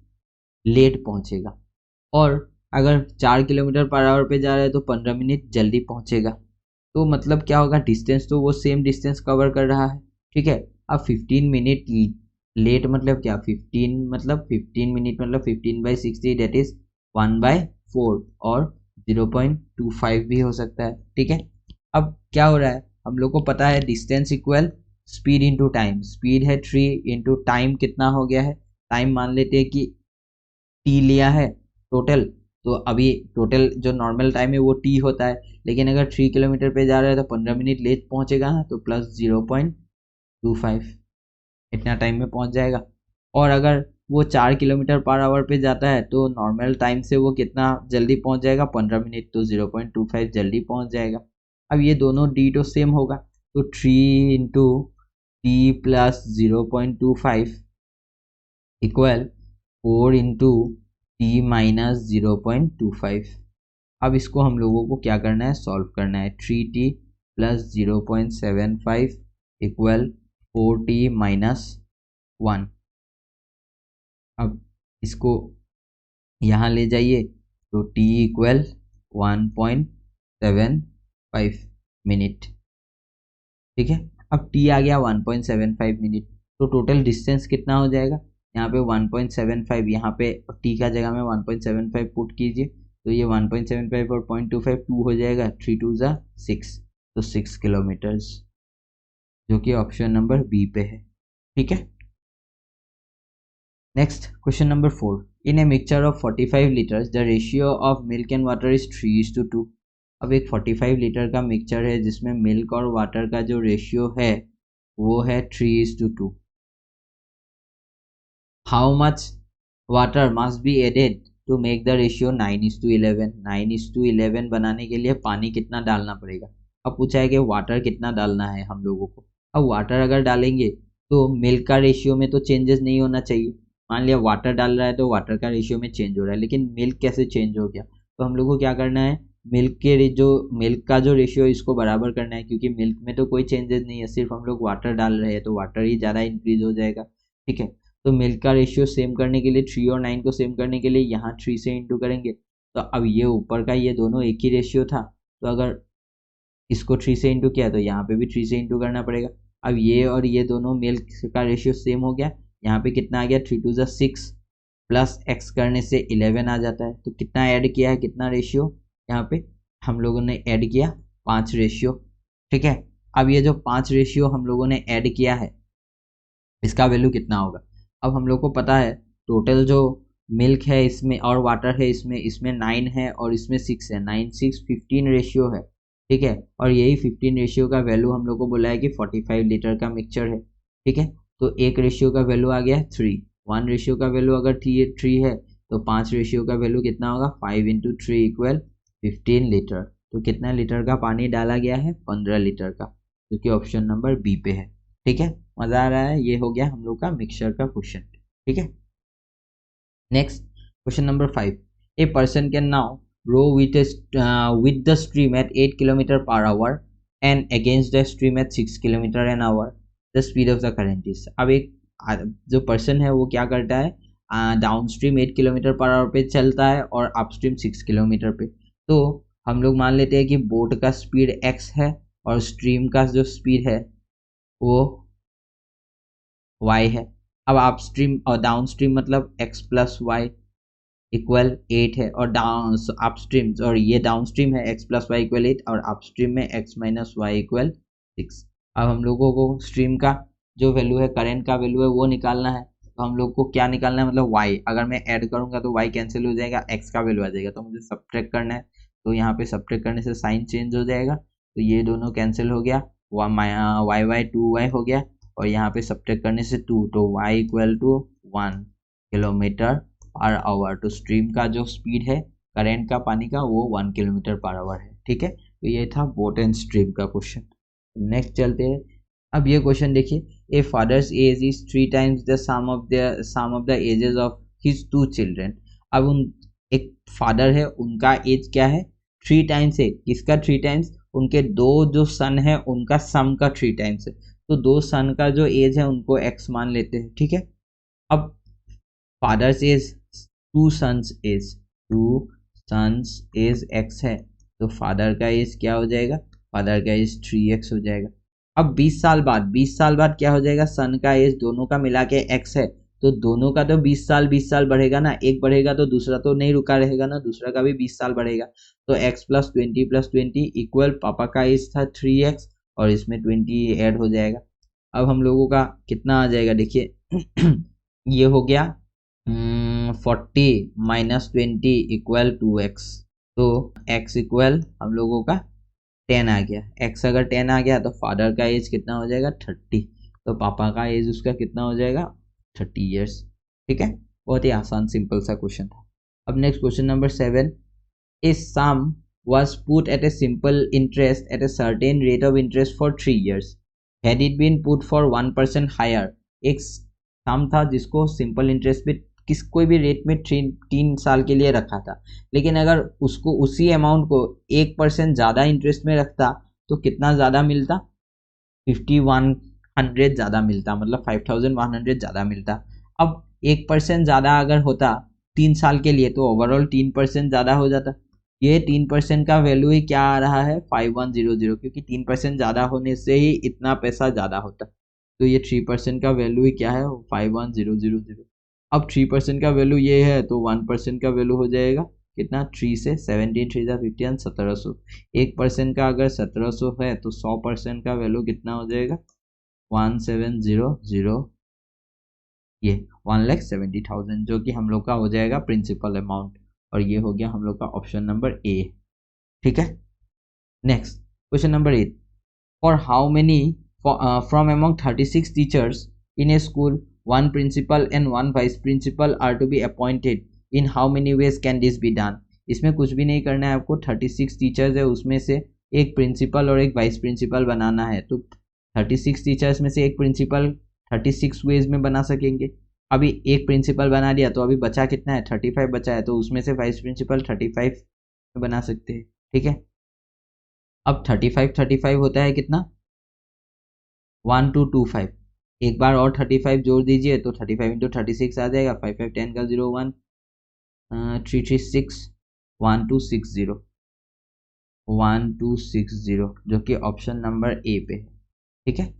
लेट पहुंचेगा, और अगर 4 किलोमीटर पर आवर पे जा रहा है तो 15 मिनट जल्दी पहुंचेगा। तो मतलब क्या होगा, डिस्टेंस तो वो सेम डिस्टेंस कवर कर रहा है। ठीक है, अब 15 मिनट लेट मतलब क्या, 15 मिनट मतलब 15/60 डेट इज 1/4 और 0.25 भी हो सकता है। ठीक है, अब क्या हो रहा है, हम लोग को पता है distance equal speed into time. Speed है 3 इंटू टाइम कितना हो गया है, टाइम मान लेते हैं कि टी लिया है टोटल, तो अभी टोटल जो नॉर्मल टाइम है वो टी होता है, लेकिन अगर 3 किलोमीटर पे जा रहा है तो 15 मिनट लेट पहुंचेगा ना, तो प्लस 0.25 इतना टाइम में पहुंच जाएगा। और अगर वो 4 किलोमीटर पर आवर पे जाता है तो नॉर्मल टाइम से वो कितना जल्दी पहुंच जाएगा, 15 मिनट, तो 0.25 जल्दी पहुंच जाएगा। अब ये दोनों डी तो सेम होगा, तो 3 into T plus 0.25 equal 4 into T minus 0.25। अब इसको हम लोगों को क्या करना है, सॉल्व करना है। 3t plus 0.75 equal 4t minus 1। अब इसको यहाँ ले जाइए तो t इक्वल 1.75 मिनट। ठीक है, अब t आ गया 1.75 मिनट, तो टोटल डिस्टेंस कितना हो जाएगा, यहाँ पे 1.75, यहाँ पे t का जगह में 1.75 पुट कीजिए, तो ये 1.75 और 0.25 2 हो जाएगा, 3 2 जा 6, तो 6 किलोमीटर्स, जो कि ऑप्शन नंबर बी पे है। ठीक है, next question number 4, in a mixture of 45 litres the ratio of milk and water is 3:2। अब एक 45 लीटर का मिक्सचर है जिसमें मिल्क और वाटर का जो रेशियो है वो है 3:2। How much water must be added to make the ratio 9:11। 9:11 बनाने के लिए पानी कितना डालना पड़ेगा। अब पूछा है कि वाटर कितना डालना है हम लोगों को। अब वाटर अगर डालेंगे तो मिल्क का रेशियो में तो चेंजेस नहीं होना चाहिए। मान लिया वाटर डाल रहा है तो वाटर का रेशियो में चेंज हो रहा है, लेकिन मिल्क कैसे चेंज हो गया, तो हम लोग को क्या करना है, मिल्क का जो रेशियो इसको बराबर करना है, क्योंकि मिल्क में तो कोई चेंजेस नहीं है, सिर्फ हम लोग वाटर डाल रहे हैं तो वाटर ही ज़्यादा इंक्रीज हो जाएगा। ठीक है, तो मिल्क का रेशियो सेम करने के लिए 3 और 9 को सेम करने के लिए यहाँ 3 से इंटू करेंगे। तो अब ये ऊपर का ये दोनों एक ही रेशियो था, तो अगर इसको 3 से इंटू किया तो यहाँ पे भी 3 से इंटू करना पड़ेगा। अब ये और ये दोनों मिल्क का रेशियो सेम हो गया, यहाँ पे कितना आ गया 3 2 जा 6 प्लस एक्स करने से 11 आ जाता है। तो कितना ऐड किया है, कितना रेशियो यहाँ पे हम लोगों ने ऐड किया 5 रेशियो। ठीक है, अब ये जो 5 रेशियो हम लोगों ने ऐड किया है इसका वैल्यू कितना होगा। अब हम लोग को पता है टोटल जो मिल्क है इसमें और वाटर है इसमें 9 है और इसमें 6 है, 9 6 15 रेशियो है। ठीक है, और यही 15 रेशियो का वैल्यू हम लोग को बोला है कि 45 लीटर का मिक्सचर है। ठीक है, तो एक रेशियो का वैल्यू आ गया है 3, 1 रेशियो का वैल्यू अगर 3 है तो 5 रेशियो का वैल्यू कितना होगा 5 इंटू 3 इक्वल 15 लीटर। तो कितना लीटर का पानी डाला गया है 15 लीटर का, जो कि ऑप्शन नंबर बी पे है। ठीक है, मजा आ रहा है। ये हो गया हम लोग का मिक्सचर का क्वेश्चन। ठीक है, next question number 5, a person can now row with the stream at 8 km/h and against the stream at 6 km/h. The speed of the current is. अब एक जो पर्सन है वो क्या करता है, डाउन स्ट्रीम 8 km/h पे चलता है और अपस्ट्रीम 6 किलोमीटर पे। तो हम लोग मान लेते हैं कि बोट का स्पीड x है और स्ट्रीम का जो स्पीड है वो y है। अब अपस्ट्रीम और डाउन स्ट्रीम मतलब x प्लस वाई इक्वल 8 है, और डाउन अपस्ट्रीम और ये डाउन स्ट्रीम है x प्लस वाई इक्वल 8 और अपस्ट्रीम में x माइनस वाई इक्वल 6। अब हम लोगों को स्ट्रीम का जो वैल्यू है, करंट का वैल्यू है वो निकालना है। तो हम लोग को क्या निकालना है, मतलब y अगर मैं ऐड करूंगा तो y कैंसिल हो जाएगा, x का वैल्यू आ जाएगा। तो मुझे सब्ट्रैक्ट करना है, तो यहाँ पे सब्ट्रैक्ट करने से साइन चेंज हो जाएगा, तो ये दोनों कैंसिल हो गया, वाई वाई 2y हो गया, और यहाँ पे सब्ट्रैक्ट करने से 2, तो y इक्वल टू 1 km/h। तो स्ट्रीम का जो स्पीड है करंट का पानी का वो 1 km/h है। ठीक है, तो ये था बोट एंड स्ट्रीम का क्वेश्चन। नेक्स्ट चलते हैं। अब ये क्वेश्चन देखिए, a father's age is 3 times the sum of the ages of his 2 children. अब एक फादर है, उनका एज क्या है 3 times है। किसका 3 times, उनके 2 जो सन है उनका सम का 3 times है। तो 2 सन का जो एज है उनको x मान लेते हैं। ठीक है, अब father's age 2 sons age x है, तो फादर का एज क्या हो जाएगा, फादर का एज 3x हो जाएगा। अब 20 साल बाद क्या हो जाएगा, सन का एज दोनों का मिला के x है, तो दोनों का तो 20 साल बढ़ेगा ना, एक बढ़ेगा तो दूसरा तो नहीं रुका रहेगा ना, दूसरा का भी 20 साल बढ़ेगा। तो x प्लस 20 इक्वल पापा का एज था 3x और इसमें 20 ऐड हो जाएगा। अब हम लोगों का कितना आ जाएगा देखिए ये हो गया 40 माइनस 20 इक्वल 2x। तो x इक्वल हम लोगों का 10 आ गया। x अगर 10 आ गया तो फादर का एज कितना हो जाएगा 30, तो पापा का एज उसका कितना हो जाएगा 30 ईयर्स। ठीक है, बहुत ही आसान सिंपल सा क्वेश्चन था। अब next question number 7, a sum was put at a simple interest at a certain rate of interest for 3 years. Had it been put for 1% higher, एक सम था जिसको सिंपल इंटरेस्ट पे कोई भी रेट में 3 साल के लिए रखा था, लेकिन अगर उसको उसी अमाउंट को 1% ज़्यादा इंटरेस्ट में रखता तो कितना ज़्यादा मिलता, 5100 ज़्यादा मिलता, मतलब 5100 ज़्यादा मिलता। अब 1% ज़्यादा अगर होता 3 साल के लिए तो ओवरऑल 3% ज़्यादा हो जाता। ये 3% का वैल्यू ही क्या आ रहा है 5100, क्योंकि 3% ज़्यादा होने से ही इतना पैसा ज़्यादा होता। तो ये 3% का वैल्यू ही क्या है 51000। अब 3% का वैल्यू ये है तो 1% का वैल्यू हो जाएगा कितना, 3 से 17 3 15 1700। 1% का अगर 1700 है तो 100% का वैल्यू कितना हो जाएगा 1700, ये 1,70,000, जो कि हम लोग का हो जाएगा प्रिंसिपल अमाउंट। और ये हो गया हम लोग का ऑप्शन नंबर ए। ठीक है, next question number 8, for how many from among 36 teachers in A school 1 principal and 1 vice principal are to be appointed. In how many ways can this be done? इसमें कुछ भी नहीं करना है आपको, 36 teachers है उसमें से एक प्रिंसिपल और एक वाइस प्रिंसिपल बनाना है। तो 36 टीचर्स में से एक प्रिंसिपल 36 वेज में बना सकेंगे। अभी एक प्रिंसिपल बना दिया तो अभी बचा कितना है 35 बचा है, तो उसमें से वाइस प्रिंसिपल 35 में बना सकते हैं। ठीक है, अब 35 होता है कितना 1225। एक बार और 35 जोड़ दीजिए तो 35 इंटू 36 आ जाएगा। 5 5 10 का 0 1 336 1260 1260 जो कि ऑप्शन नंबर ए पे है। ठीक है।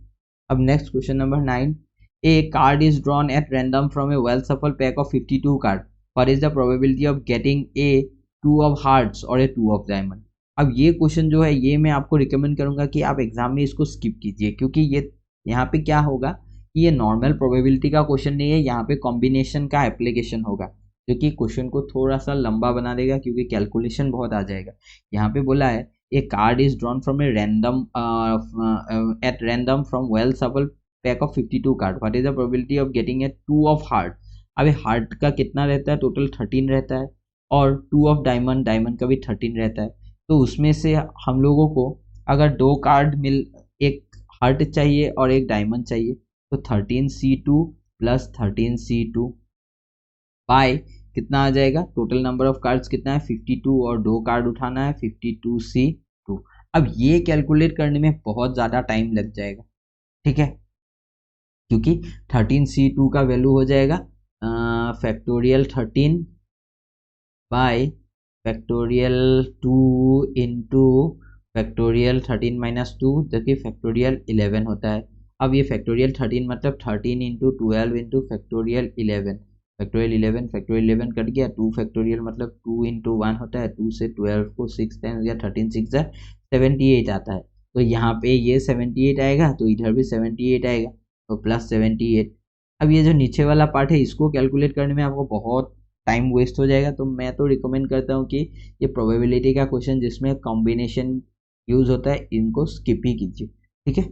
अब next question number 9, a card is drawn at random from a well shuffled pack of 52 card, what is the probability of getting a 2 of hearts और ए 2 ऑफ डायमंड। अब ये question जो है ये मैं आपको रिकमेंड करूंगा कि आप एग्जाम में इसको स्किप कीजिए, क्योंकि ये यहाँ पे क्या होगा कि ये नॉर्मल प्रोबेबिलिटी का क्वेश्चन नहीं है, यहाँ पे कॉम्बिनेशन का एप्लीकेशन होगा, जो कि क्वेश्चन को थोड़ा सा लंबा बना देगा क्योंकि कैलकुलेशन बहुत आ जाएगा। यहाँ पे बोला है a card is drawn from a random at random from well shuffled pack of 52 card, what is the probability of getting a 2 of heart. अब हार्ट का कितना रहता है, टोटल 13 रहता है, और 2 ऑफ डायमंड, डायमंड का भी 13 रहता है। तो उसमें से हम लोगों को अगर 2 कार्ड एक हार्ट चाहिए और एक डायमंड चाहिए, तो 13C2 प्लस 13C2 बाय कितना आ जाएगा, टोटल नंबर ऑफ कार्ड्स कितना है 52 और 2 कार्ड उठाना है 52C2। अब ये कैलकुलेट करने में बहुत ज़्यादा टाइम लग जाएगा। ठीक है, क्योंकि 13C2 का वैल्यू हो जाएगा factorial 13 bye factorial 2 into factorial 13 minus 2 जो कि फैक्टोरियल 11 होता है। अब ये फैक्टोरियल 13 मतलब 13 into 12 into factorial 11, factorial 11 cut गया, 2 फैक्टोरियल मतलब 2 इंटू 1 होता है, 2 से 12 को 6 टाइम्स या 13 6 78 आता है। तो यहाँ पे ये 78 आएगा तो इधर भी 78 आएगा, तो प्लस 78। अब ये जो नीचे वाला पार्ट है इसको कैलकुलेट करने में आपको बहुत टाइम वेस्ट हो जाएगा, तो मैं तो रिकमेंड करता हूँ कि ये प्रोबेबिलिटी का क्वेश्चन जिसमें कॉम्बिनेशन यूज होता है इनको स्किप ही कीजिए। ठीक है,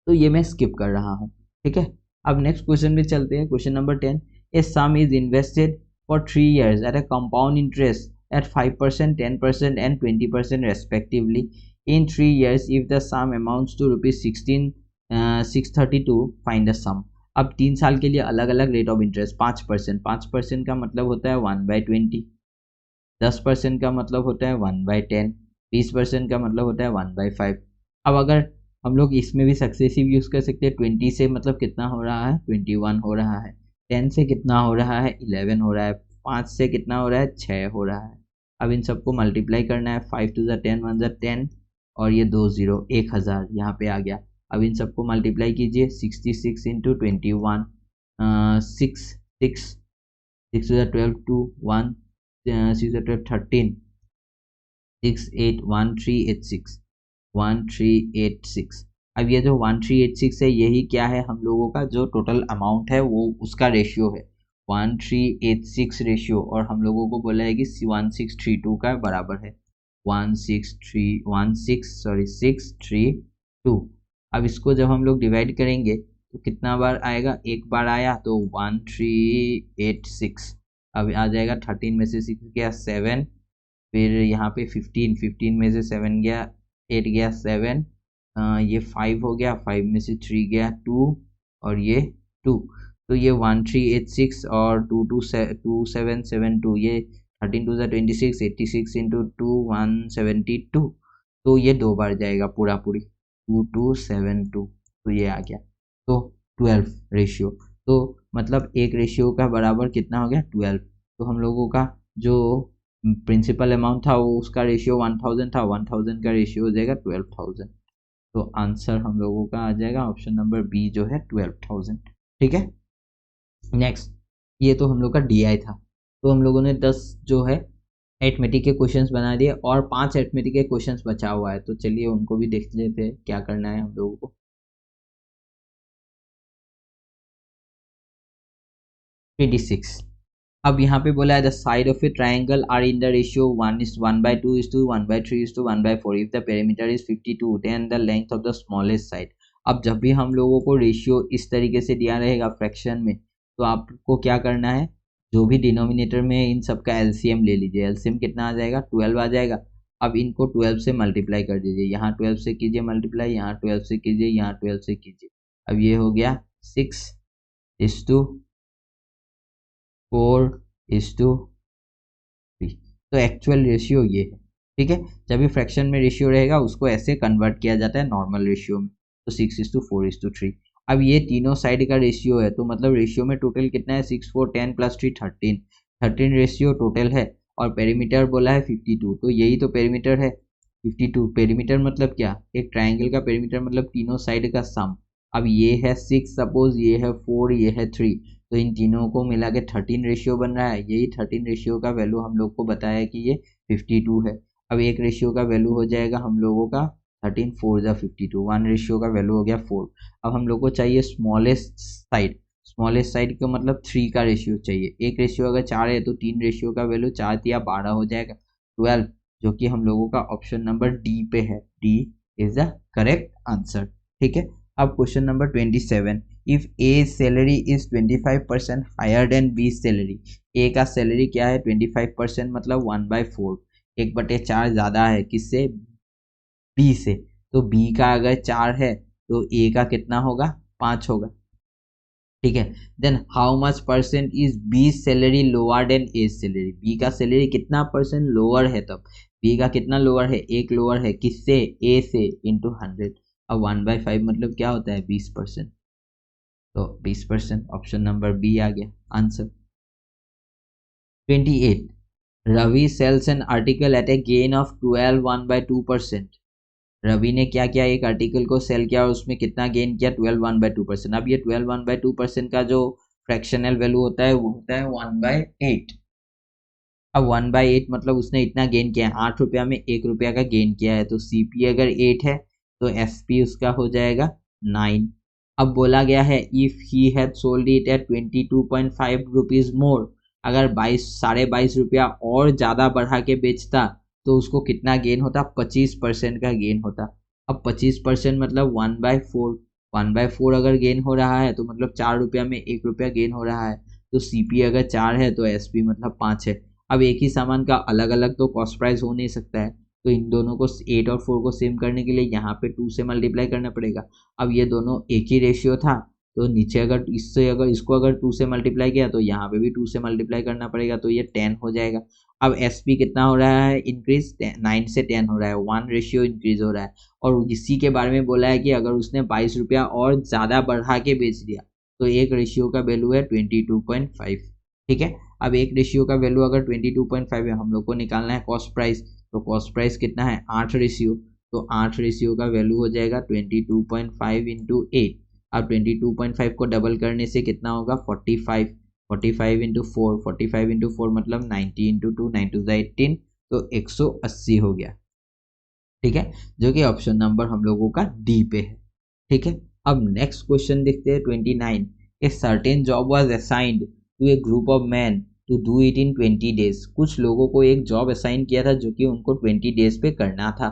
तो ये मैं स्किप कर रहा हूँ। ठीक है, अब नेक्स्ट क्वेश्चन पे चलते हैं। Question number 10, A some is invested for 3 years at a compound interest eight 5%, 10% and 20% respectively in 3 years if the sum amounts to rupees 16,632, find the sum। अब 3 साल के लिए अलग अलग रेट ऑफ इंटरेस्ट 5%, 5% का मतलब होता है 1/20, 10% का मतलब होता है 1/10, 20% का मतलब होता है 1/5। अब अगर हम लोग इसमें भी सक्सेसिव यूज कर सकते हैं, 20 से मतलब कितना हो रहा है 21 हो रहा है, 10 से कितना हो रहा है 11 हो रहा है, 5 से कितना हो रहा है 6 हो रहा है। अब इन सबको मल्टीप्लाई करना है, 5 to the 10 1 10 और ये 2 0 1000 यहाँ पे आ गया। अब इन सबको मल्टीप्लाई कीजिए, 66 into 21 6 6 6 to the 12 2 1 6 to the 12 13 6 8 1386 1386। अब ये जो 1386 है यही क्या है, हम लोगों का जो टोटल अमाउंट है वो उसका रेशियो है 1386 रेशियो, और हम लोगों को बोला है कि 1632 का बराबर है 632। अब इसको जब हम लोग डिवाइड करेंगे तो कितना बार आएगा, एक बार आया तो 1386। अब आ जाएगा 13 में से 6 गया 7, फिर यहाँ पे 15 में से 7 गया 8 गया 7, ये 5 हो गया, 5 में से 3 गया 2 और ये 2, तो ये 1386 और 2772, ये 13 to the 26 86 इंटू 2 172, तो ये 2 बार जाएगा पूरा पूरी 2272, तो ये आ गया। तो 12 रेशियो, तो मतलब एक रेशियो का बराबर कितना हो गया 12। तो हम लोगों का जो प्रिंसिपल अमाउंट था वो उसका रेशियो 1000 था, 1000 का रेशियो हो जाएगा 12000। तो आंसर हम लोगों का आ जाएगा ऑप्शन नंबर बी जो है 12000। ठीक है, नेक्स्ट, ये तो हम लोग का डीआई था। तो हम लोगों ने 10 जो है अरिथमेटिक के क्वेश्चंस बना दिए और 5 अरिथमेटिक के क्वेश्चंस बचा हुआ है, तो चलिए उनको भी देख लेते हैं क्या करना है हम लोगों को। 26, अब यहाँ पे बोला है the side of a triangle are in the ratio 1:2 1/3 1/4 if the perimeter is 52 then the length of the smallest side. अब जब भी हम लोगों को रेशियो इस तरीके से दिया रहेगा फ्रैक्शन में, तो आपको क्या करना है, जो भी डिनोमिनेटर में इन सब का एलसीएम ले लीजिए। एलसीएम कितना आ जाएगा 12 आ जाएगा। अब इनको 12 से मल्टीप्लाई कर दीजिए, यहाँ 12 से कीजिए मल्टीप्लाई, यहाँ 12 से कीजिए, यहाँ 12 से कीजिए। अब ये हो गया 6:4:3, तो एक्चुअल रेशियो ये है। ठीक है, जब भी फ्रैक्शन में रेशियो रहेगा उसको ऐसे कन्वर्ट किया जाता है नॉर्मल रेशियो में, तो 6:4:3। अब ये तीनों साइड का रेशियो है, तो मतलब रेशियो में टोटल कितना है, 6 4 10 + 3 13 रेशियो टोटल है। और पेरीमीटर बोला है 52, तो यही तो पेरीमीटर है 52। पेरीमीटर मतलब क्या, एक ट्राइंगल का पेरीमीटर मतलब तीनों साइड का सम। अब ये है 6 सपोज, ये है 4, ये है 3, तो इन तीनों को मिला के 13 रेशियो बन रहा है। यही 13 रेशियो का वैल्यू हम लोग को बताया है कि ये 52 है। अब एक रेशियो का वैल्यू हो जाएगा हम लोगों का 13 4 जा 52, 1 रेशियो का वैल्यू हो गया 4। अब हम लोग को चाहिए स्मॉलेस्ट साइड। स्मॉलेस्ट साइड का मतलब 3 का रेशियो चाहिए। एक रेशियो अगर 4 है तो 3 रेशियो का वैल्यू 4 या 12 हो जाएगा 12, जो कि हम लोगों का ऑप्शन नंबर डी पे है। D is the correct answer. ठीक है, अब question number 27, if A salary is 25% higher than B salary. A का सैलरी क्या है 25%, मतलब 1/4, 1/4 ज्यादा है किससे, बी से। तो बी का अगर 4 है तो ए का कितना होगा, 5 होगा। ठीक है, then how much percent is B salary lower than A salary. B का सैलरी कितना परसेंट लोअर है, तब बी का कितना लोअर है, एक लोअर है किससे, ए से, इंटू 100। अब 1/5 मतलब क्या होता है, 20%, तो 20%, ऑप्शन नंबर बी आ गया answer. 28, Ravi sells an article at a gain of 12 1/2%। Ravi ने क्या किया, एक आर्टिकल को सेल किया और उसमें कितना गेन किया, 12 1/2%। अब ये 12 1/2% का जो फ्रैक्शनल वैल्यू होता है वो होता है 1/8। अब 1/8 मतलब उसने इतना गेन किया है, 8 रुपया में 1 रुपया का गेन किया है, तो सीपी अगर 8 है तो एसपी उसका हो जाएगा 9। अब बोला गया है if he had sold it at 22.5 rupees more, अगर 22 रुपया और ज्यादा बढ़ा के बेचता तो उसको कितना गेन होता, 25% का गेन होता। अब 25% मतलब 1/4, 1/4 अगर गेन हो रहा है तो मतलब 4 रुपया में 1 रुपया गेन हो रहा है, तो सीपी अगर 4 है तो एसपी मतलब 5 है। अब एक ही सामान का अलग अलग तो कॉस्ट प्राइस हो नहीं सकता है, तो इन दोनों को 8 और 4 को सेम करने के लिए यहाँ पे 2 से मल्टीप्लाई करना पड़ेगा। अब ये दोनों एक ही रेशियो था, तो नीचे अगर इससे अगर इसको अगर 2 से मल्टीप्लाई किया तो यहाँ पे भी 2 से मल्टीप्लाई करना पड़ेगा, तो ये 10 हो जाएगा। अब एसपी कितना हो रहा है इंक्रीज, 9 से 10 हो रहा है, 1 रेशियो इंक्रीज हो रहा है। और इसी के बारे में बोला है कि अगर उसने 22 रुपया और ज़्यादा बढ़ा के बेच दिया तो एक रेशियो का वैल्यू है 22.5। ठीक है, अब एक रेशियो का वैल्यू अगर 22.5 है, हम लोग को निकालना है कॉस्ट प्राइस, तो कॉस्ट प्राइस कितना है 8 रेशियो, तो 8 रेशियो का वैल्यू हो जाएगा 22.5 इंटू 8। अब 22.5 को डबल करने से कितना होगा 45, 45 इंटू 4, 45 इंटू 4 मतलब 90 इंटू 2, 9 2 18, तो 180 हो गया। ठीक है, जो कि ऑप्शन नंबर हम लोगों का डी पे है। ठीक है, अब नेक्स्ट क्वेश्चन देखते हैं 29, a certain job was assigned to a group of man to do it in 20 days. कुछ लोगों को एक जॉब असाइन किया था जो कि उनको 20 डेज पे करना था,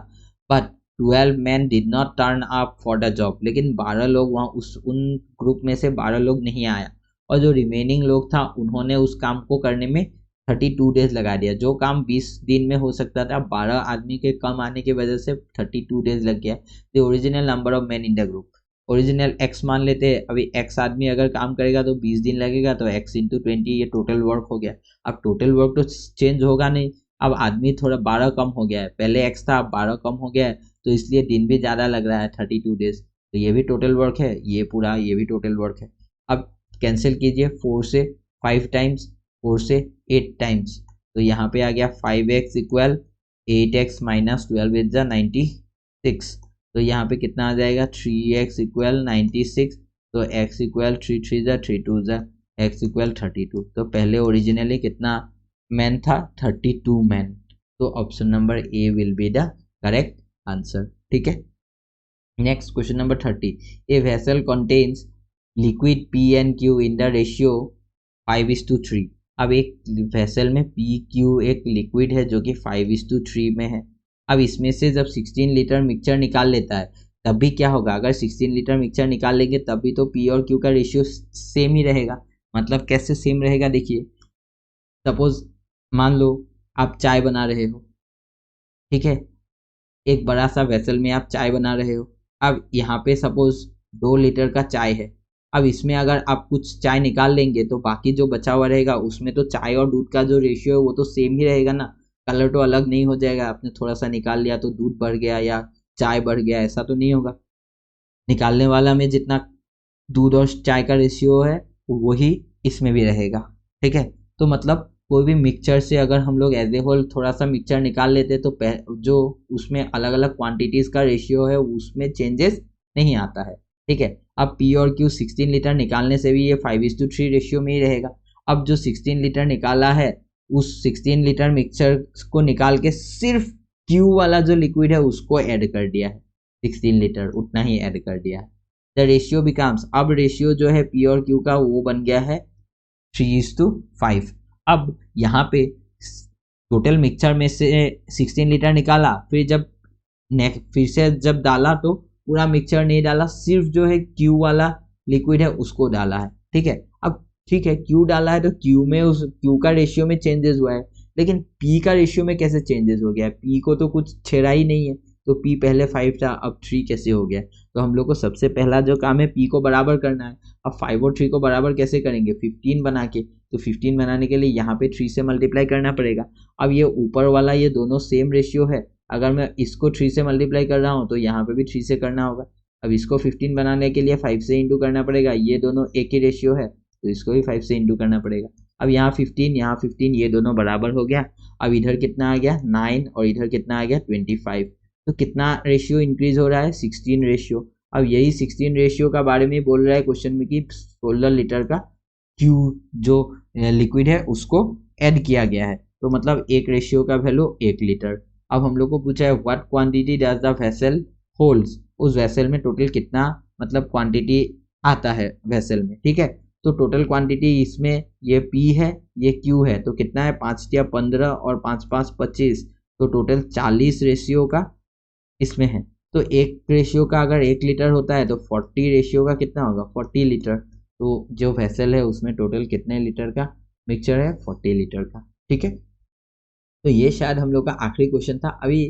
but 12 man did not turn up for the job. लेकिन 12 लोग वहाँ उन ग्रुप में से 12 लोग नहीं आया, और जो रिमेनिंग लोग था उन्होंने उस काम को करने में 32 डेज लगा दिया। जो काम 20 दिन में हो सकता था 12 आदमी के कम आने की वजह से 32 डेज लग गया। The original number of man in the group, original x मान लेते हैं। अभी x आदमी अगर काम करेगा तो 20 दिन लगेगा, तो x इंटू 20 ये टोटल वर्क हो गया। अब टोटल वर्क तो चेंज होगा नहीं, अब आदमी थोड़ा 12 कम हो गया है, पहले x था अब 12 कम हो गया है, तो इसलिए दिन भी ज़्यादा लग रहा है 32 डेज। तो ये भी टोटल वर्क है, ये पूरा ये भी टोटल वर्क है। अब कैंसिल कीजिए 4 से 5 टाइम्स, 4 से 8 टाइम्स, तो यहाँ पे आ गया 5x equal 8x minus 12 is the 96, तो यहाँ पे कितना आ जाएगा 3x इक्वल 96, तो x इक्वल 3 3 जा 3 2 जा x इक्वल 32। तो पहले ओरिजिनली कितना मैन था 32 मैन, तो option number A will be the correct answer. ठीक है, next question number 30, a vessel contains liquid P and Q in the ratio 5:3। अब एक वेसल में पी क्यू एक लिक्विड है जो कि 5:3 में है। अब इसमें से जब 16 लीटर मिक्सचर निकाल लेता है तब भी क्या होगा, अगर 16 लीटर मिक्सचर निकाल लेंगे तब भी तो पी और क्यू का रेशियो सेम ही रहेगा। मतलब कैसे सेम रहेगा, देखिए सपोज मान लो आप चाय बना रहे हो, ठीक है, एक बड़ा सा वेसल में आप चाय बना रहे हो। अब यहाँ पे सपोज 2 लीटर का चाय है, अब इसमें अगर आप कुछ चाय निकाल लेंगे तो बाकी जो बचा हुआ रहेगा उसमें तो चाय और दूध का जो रेशियो है वो तो सेम ही रहेगा ना, कलर तो अलग नहीं हो जाएगा। आपने थोड़ा सा निकाल लिया तो दूध बढ़ गया या चाय बढ़ गया, ऐसा तो नहीं होगा। निकालने वाला में जितना दूध और चाय का रेशियो है वही इसमें भी रहेगा। ठीक है, तो मतलब कोई भी मिक्सचर से अगर हम लोग एज ए होल थोड़ा सा मिक्सचर निकाल लेते तो जो उसमें अलग अलग क्वांटिटीज का रेशियो है उसमें चेंजेस नहीं आता है। ठीक है, अब पी और क्यू 16 लीटर निकालने से भी ये 5:3 रेशियो में ही रहेगा। अब जो 16 लीटर निकाला है उस 16 लीटर मिक्सचर को निकाल के सिर्फ क्यू वाला जो लिक्विड है उसको ऐड कर दिया है, 16 लीटर उतना ही ऐड कर दिया है। द रेशियो बिकम्स, अब रेशियो जो है पी और क्यू का वो बन गया है 3:5। अब यहाँ पे टोटल मिक्सचर में से 16 लीटर निकाला, फिर से जब डाला तो पूरा मिक्सचर नहीं डाला, सिर्फ जो है क्यू वाला लिक्विड है उसको डाला है। ठीक है, अब ठीक है क्यू डाला है तो क्यू में उस क्यू का रेशियो में चेंजेस हुआ है, लेकिन पी का रेशियो में कैसे चेंजेस हो गया है? पी को तो कुछ छेड़ा ही नहीं है, तो पी पहले 5 था अब 3 कैसे हो गया? तो हम लोग को सबसे पहला जो काम है पी को बराबर करना है। अब 5 और 3 को बराबर कैसे करेंगे? 15 बना के। तो 15 बनाने के लिए यहाँ पे 3 से मल्टीप्लाई करना पड़ेगा। अब ये ऊपर वाला ये दोनों सेम रेशियो है, अगर मैं इसको 3 से मल्टीप्लाई कर रहा हूँ तो यहाँ पे भी 3 से करना होगा। अब इसको 15 बनाने के लिए 5 से इंटू करना पड़ेगा, ये दोनों एक ही रेशियो है तो इसको भी 5 से इंटू करना पड़ेगा। अब यहाँ 15 ये दोनों बराबर हो गया। अब इधर कितना आ गया 9 और इधर कितना आ गया 25। तो कितना रेशियो इंक्रीज हो रहा है 16 रेशियो। अब यही 16 रेशियो का बारे में बोल रहा है क्वेश्चन में कि 16 लीटर का क्यू जो लिक्विड है उसको ऐड किया गया है, तो मतलब एक रेशियो का वैल्यू 1 लीटर। अब हम लोग को पूछा है what quantity does the vessel holds, उस वेसल में टोटल कितना मतलब क्वांटिटी आता है वेसल में। ठीक है, तो टोटल क्वांटिटी इसमें ये P है ये Q है, तो कितना है 5 या 15 और 5 5 25, तो टोटल 40 रेशियो का इसमें है। तो एक रेशियो का अगर 1 लीटर होता है तो 40 रेशियो का कितना होगा 40 लीटर। तो जो वेसल है उसमें टोटल कितने लीटर का मिक्सचर है 40 लीटर का। ठीक है, तो ये शायद हम लोग का आखिरी क्वेश्चन था। अभी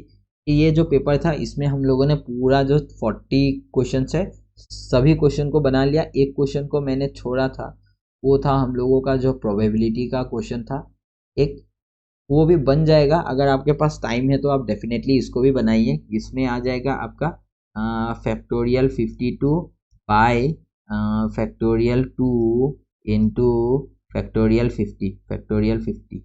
ये जो पेपर था इसमें हम लोगों ने पूरा जो 40 क्वेश्चन है सभी क्वेश्चन को बना लिया। एक क्वेश्चन को मैंने छोड़ा था, वो था हम लोगों का जो प्रोबेबिलिटी का क्वेश्चन था एक, वो भी बन जाएगा। अगर आपके पास टाइम है तो आप डेफिनेटली इसको भी बनाइए। इसमें आ जाएगा आपका factorial 52 bye factorial 2 into factorial 50।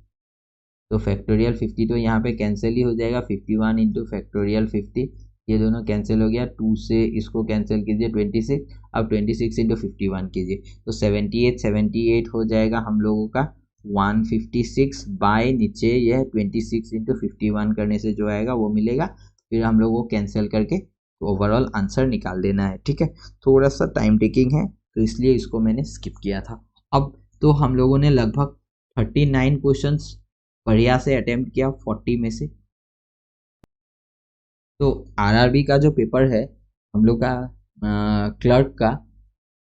तो फैक्टोरियल 50 तो यहाँ पे कैंसिल ही हो जाएगा, 51 इंटू फैक्टोरियल 50 ये दोनों कैंसिल हो गया, 2 से इसको कैंसिल कीजिए 26, अब 26 इंटू 51 कीजिए तो 78 हो जाएगा हम लोगों का 156 बाय नीचे यह 26 इंटू 51 करने से जो आएगा वो मिलेगा। फिर हम लोग को कैंसिल करके तो ओवरऑल आंसर निकाल देना है। ठीक है, थोड़ा सा टाइम टेकिंग है तो इसलिए इसको मैंने स्किप किया था। अब तो हम लोगों ने लगभग 39 क्वेश्चंस बढ़िया से अटेम्प्ट किया 40 में से। तो आरआरबी का जो पेपर है हम लोग का क्लर्क का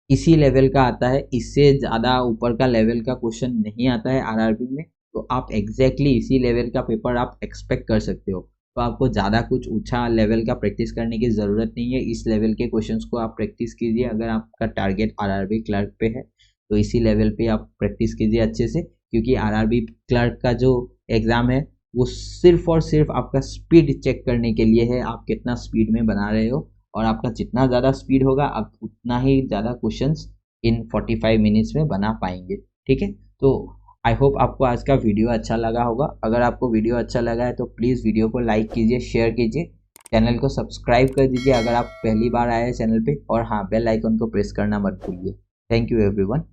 इसी लेवल का आता है, इससे ज़्यादा ऊपर का लेवल का क्वेश्चन नहीं आता है आरआरबी में। तो आप एग्जैक्टली इसी लेवल का पेपर आप एक्सपेक्ट कर सकते हो। तो आपको ज़्यादा कुछ ऊंचा लेवल का प्रैक्टिस करने की ज़रूरत नहीं है, इस लेवल के क्वेश्चंस को आप प्रैक्टिस कीजिए। अगर आपका टारगेट आरआरबी क्लर्क पे है तो इसी लेवल पे आप प्रैक्टिस कीजिए अच्छे से, क्योंकि आरआरबी क्लर्क का जो एग्ज़ाम है वो सिर्फ और सिर्फ आपका स्पीड चेक करने के लिए है, आप कितना स्पीड में बना रहे हो। और आपका जितना ज़्यादा स्पीड होगा आप उतना ही ज़्यादा क्वेश्चंस इन 45 मिनट्स में बना पाएंगे। ठीक है, तो आई होप आपको आज का वीडियो अच्छा लगा होगा। अगर आपको वीडियो अच्छा लगा है तो प्लीज़ वीडियो को लाइक कीजिए, शेयर कीजिए, चैनल को सब्सक्राइब कर दीजिए अगर आप पहली बार आए हैं चैनल पे, और हाँ बेल आइकन को प्रेस करना मत भूलिए। Thank you everyone.